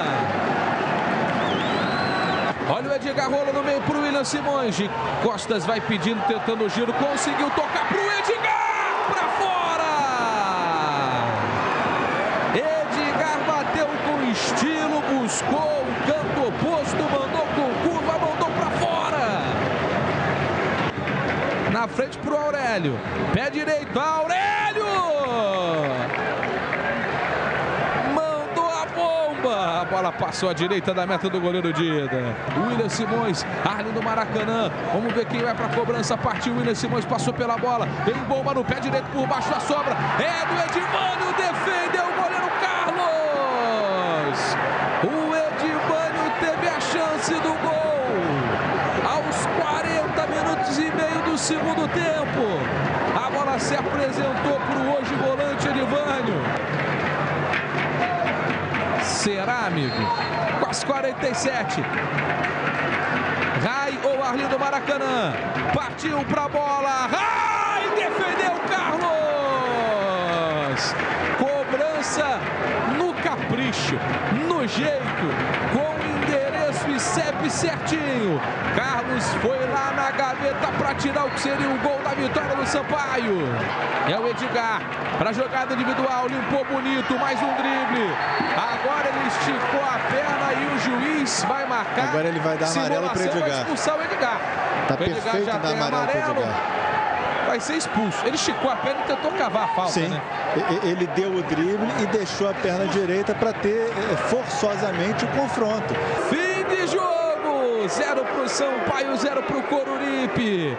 Olha o Edgar rola no meio pro William Simões. De costas vai pedindo, tentando o giro. Conseguiu tocar pro Edgar! Pra fora! Edgar bateu com estilo, buscou o canto oposto, mandou com curva, mandou pra fora! Na frente pro Aurélio. Pé direito, Aurélio! Mandou a bomba. A bola passou à direita da meta do goleiro Dida. William Simões, Arlindo Maracanã. Vamos ver quem vai pra cobrança. Partiu William Simões, passou pela bola. Tem bomba no pé direito por baixo da sobra. É do Edivânio, defendeu o goleiro Carlos. O Edivânio teve a lance do gol. Aos 40 minutos e meio do segundo tempo. A bola se apresentou para o hoje volante Edivânio. Será, amigo? Quase 47. Rai ou Arlindo Maracanã. Partiu para a bola. Rai defendeu Carlos. Cobrança no capricho, no jeito, com endereço e CEP certinho. Carlos foi lá na gaveta para tirar o que seria o gol da vitória do Sampaio. É o Edgar para a jogada individual, limpou bonito, mais um drible. Agora ele esticou a perna e o juiz vai marcar. Agora ele vai dar amarelo para o Edgar. Vai expulsar o Edgar. Tá o Edgar perfeito já dar tem amarelo para o Edgar. Vai ser expulso. Ele esticou a perna e tentou cavar a falta, Sim. né? Ele deu o drible e deixou a perna direita para ter forçosamente o confronto. Fim de jogo! 0 para o Sampaio, 0 para o Coruripe.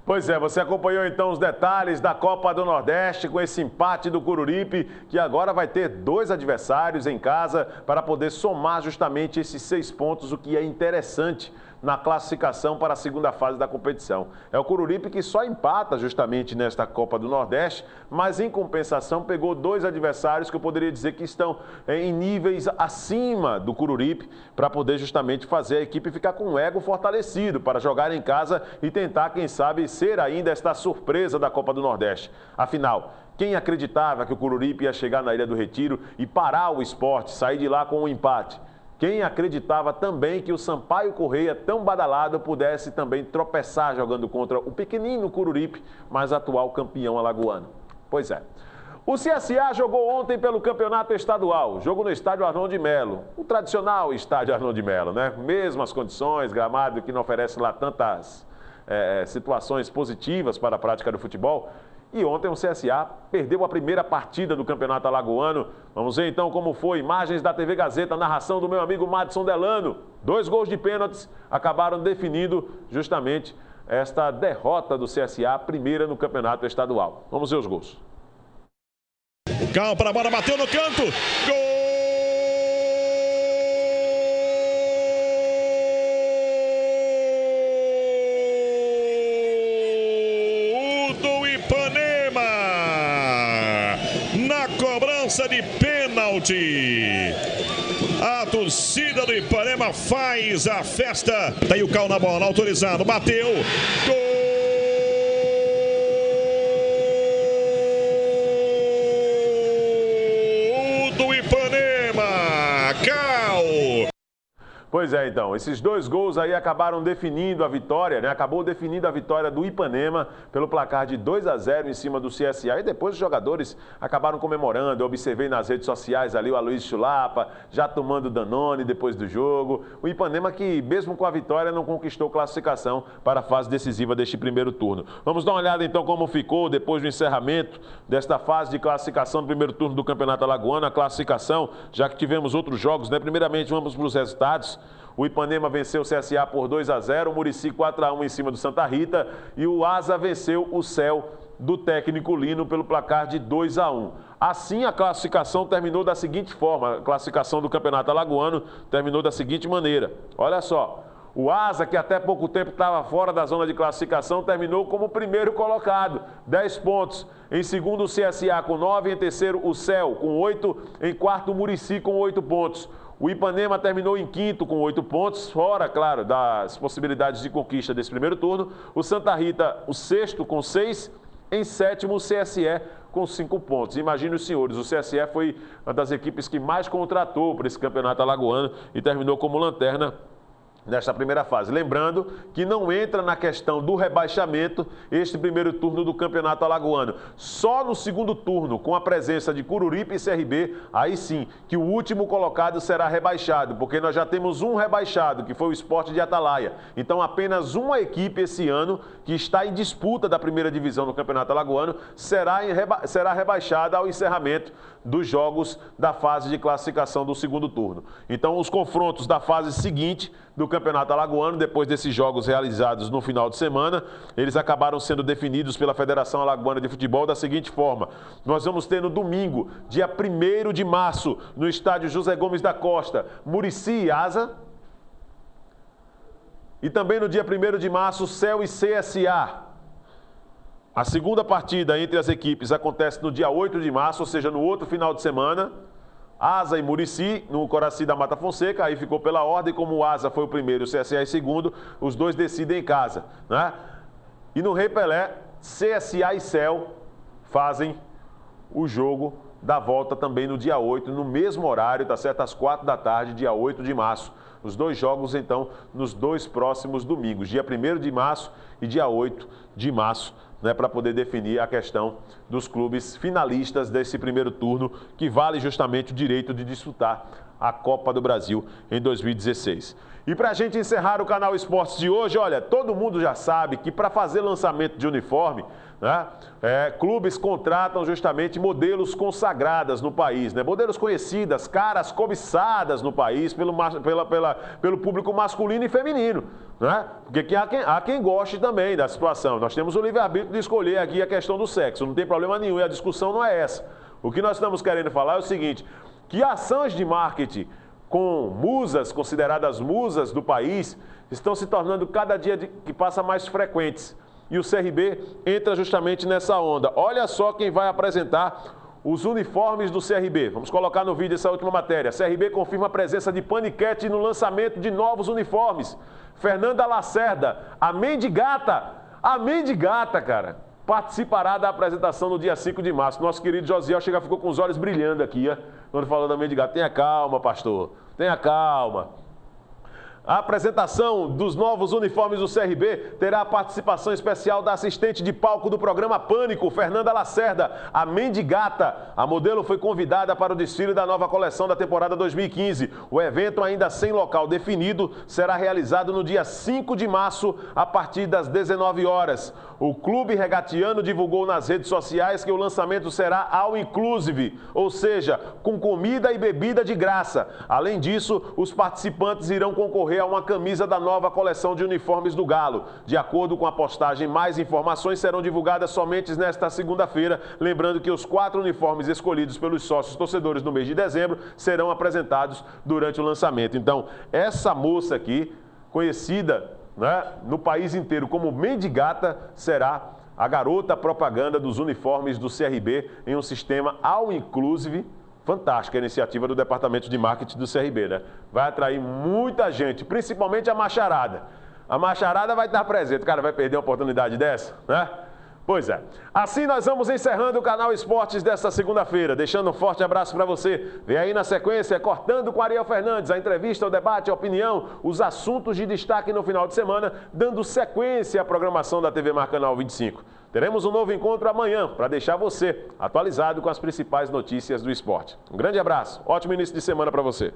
Pois é, você acompanhou então os detalhes da Copa do Nordeste com esse empate do Coruripe, que agora vai ter 2 adversários em casa para poder somar justamente esses 6 pontos, o que é interessante na classificação para a segunda fase da competição. É o Coruripe que só empata justamente nesta Copa do Nordeste, mas em compensação pegou 2 adversários que eu poderia dizer que estão em níveis acima do Coruripe para poder justamente fazer a equipe ficar com o ego fortalecido para jogar em casa e tentar, quem sabe, ser ainda esta surpresa da Copa do Nordeste. Afinal, quem acreditava que o Coruripe ia chegar na Ilha do Retiro e parar o Sport, sair de lá com um empate? Quem acreditava também que o Sampaio Corrêa, tão badalado, pudesse também tropeçar jogando contra o pequenino Coruripe, mas atual campeão alagoano? Pois é. O CSA jogou ontem pelo campeonato estadual, jogo no estádio Arnon de Melo, o tradicional estádio Arnon de Melo, né? Mesmas condições, gramado que não oferece lá tantas situações positivas para a prática do futebol. E ontem o CSA perdeu a primeira partida do campeonato alagoano. Vamos ver então como foi. Imagens da TV Gazeta, narração do meu amigo Madison Delano. 2 gols de pênaltis acabaram definindo justamente esta derrota do CSA, primeira no campeonato estadual. Vamos ver os gols. Calma para a bola, bateu no canto. Gol! De pênalti. A torcida do Ipanema faz a festa. Tá aí o Cal na bola, autorizado, bateu. Gol do Ipanema. Cal. Pois é, então, esses 2 gols aí acabaram definindo a vitória, né? Acabou definindo a vitória do Ipanema pelo placar de 2-0 em cima do CSA. E depois os jogadores acabaram comemorando. Eu observei nas redes sociais ali o Aloysio Chulapa já tomando Danone depois do jogo. O Ipanema que, mesmo com a vitória, não conquistou classificação para a fase decisiva deste primeiro turno. Vamos dar uma olhada então como ficou depois do encerramento desta fase de classificação do primeiro turno do Campeonato Alagoano. A classificação, já que tivemos outros jogos, né? Primeiramente vamos para os resultados. O Ipanema venceu o CSA por 2-0, o Murici 4-1 em cima do Santa Rita e o Asa venceu o Céu do técnico Lino pelo placar de 2-1. Assim, a classificação terminou da seguinte forma, a classificação do Campeonato Alagoano terminou da seguinte maneira. Olha só, o Asa, que até pouco tempo estava fora da zona de classificação, terminou como primeiro colocado, 10 pontos. Em segundo, o CSA com 9, em terceiro, o Céu com 8, em quarto, o Murici com 8 pontos. O Ipanema terminou em quinto com 8 pontos, fora, claro, das possibilidades de conquista desse primeiro turno. O Santa Rita, o sexto com 6, em sétimo, o CSE com 5 pontos. Imagine os senhores, o CSE foi uma das equipes que mais contratou para esse campeonato alagoano e terminou como lanterna nesta primeira fase. Lembrando que não entra na questão do rebaixamento este primeiro turno do Campeonato Alagoano. Só no segundo turno, com a presença de Coruripe e CRB, aí sim, que o último colocado será rebaixado, porque nós já temos um rebaixado, que foi o Sport de Atalaia. Então, apenas uma equipe esse ano, que está em disputa da primeira divisão do Campeonato Alagoano, será rebaixada ao encerramento dos jogos da fase de classificação do segundo turno. Então, os confrontos da fase seguinte do Campeonato Alagoano, depois desses jogos realizados no final de semana, eles acabaram sendo definidos pela Federação Alagoana de Futebol da seguinte forma: nós vamos ter no domingo, dia 1º de março, no estádio José Gomes da Costa, Murici e Asa. E também no dia 1º de março, CEL e CSA. A segunda partida entre as equipes acontece no dia 8 de março, ou seja, no outro final de semana. Asa e Murici, no Coraci da Mata Fonseca, aí ficou pela ordem, como o Asa foi o primeiro e o CSA em segundo, os dois decidem em casa, né? E no Rei Pelé, CSA e CEL fazem o jogo da volta também no dia 8, no mesmo horário, tá certo? Às 4 da tarde, dia 8 de março. Os dois jogos, então, nos 2 próximos domingos, dia 1º de março e dia 8 de março, né, para poder definir a questão dos clubes finalistas desse primeiro turno, que vale justamente o direito de disputar a Copa do Brasil em 2016. E para a gente encerrar o Canal Esportes de hoje, olha, todo mundo já sabe que para fazer lançamento de uniforme, né, clubes contratam justamente modelos consagradas no país, né, modelos conhecidas, caras cobiçadas no país pelo público masculino e feminino, né, porque há quem goste também da situação. Nós temos o livre-arbítrio de escolher aqui a questão do sexo, não tem problema nenhum, e a discussão não é essa. O que nós estamos querendo falar é o seguinte, que ações de marketing com musas, consideradas musas do país, estão se tornando cada dia que passa mais frequentes. E o CRB entra justamente nessa onda. Olha só quem vai apresentar os uniformes do CRB. Vamos colocar no vídeo essa última matéria. CRB confirma a presença de paniquete no lançamento de novos uniformes. Fernanda Lacerda, a mendigata, cara, participará da apresentação no dia 5 de março. Nosso querido Josiel ficou com os olhos brilhando aqui, ó, quando falou da mendigata. Tenha calma, pastor, tenha calma. A apresentação dos novos uniformes do CRB terá a participação especial da assistente de palco do programa Pânico, Fernanda Lacerda, a mendigata. A modelo foi convidada para o desfile da nova coleção da temporada 2015. O evento, ainda sem local definido, será realizado no dia 5 de março, a partir das 19 horas. O clube regatiano divulgou nas redes sociais que o lançamento será all inclusive, ou seja, com comida e bebida de graça. Além disso, os participantes irão concorrer a uma camisa da nova coleção de uniformes do Galo. De acordo com a postagem, mais informações serão divulgadas somente nesta segunda-feira. Lembrando que os 4 uniformes escolhidos pelos sócios torcedores no mês de dezembro serão apresentados durante o lançamento. Então, essa moça aqui, conhecida, né, no país inteiro como mendigata, será a garota propaganda dos uniformes do CRB em um sistema all inclusive. Fantástica a iniciativa do Departamento de Marketing do CRB, né? Vai atrair muita gente, principalmente a macharada. A macharada vai estar presente. Cara, vai perder uma oportunidade dessa, né? Pois é. Assim nós vamos encerrando o Canal Esportes desta segunda-feira. Deixando um forte abraço para você. Vem aí na sequência, Cortando com Ariel Fernandes, a entrevista, o debate, a opinião, os assuntos de destaque no final de semana, dando sequência à programação da TV Mar Canal 25. Teremos um novo encontro amanhã para deixar você atualizado com as principais notícias do esporte. Um grande abraço, ótimo início de semana para você.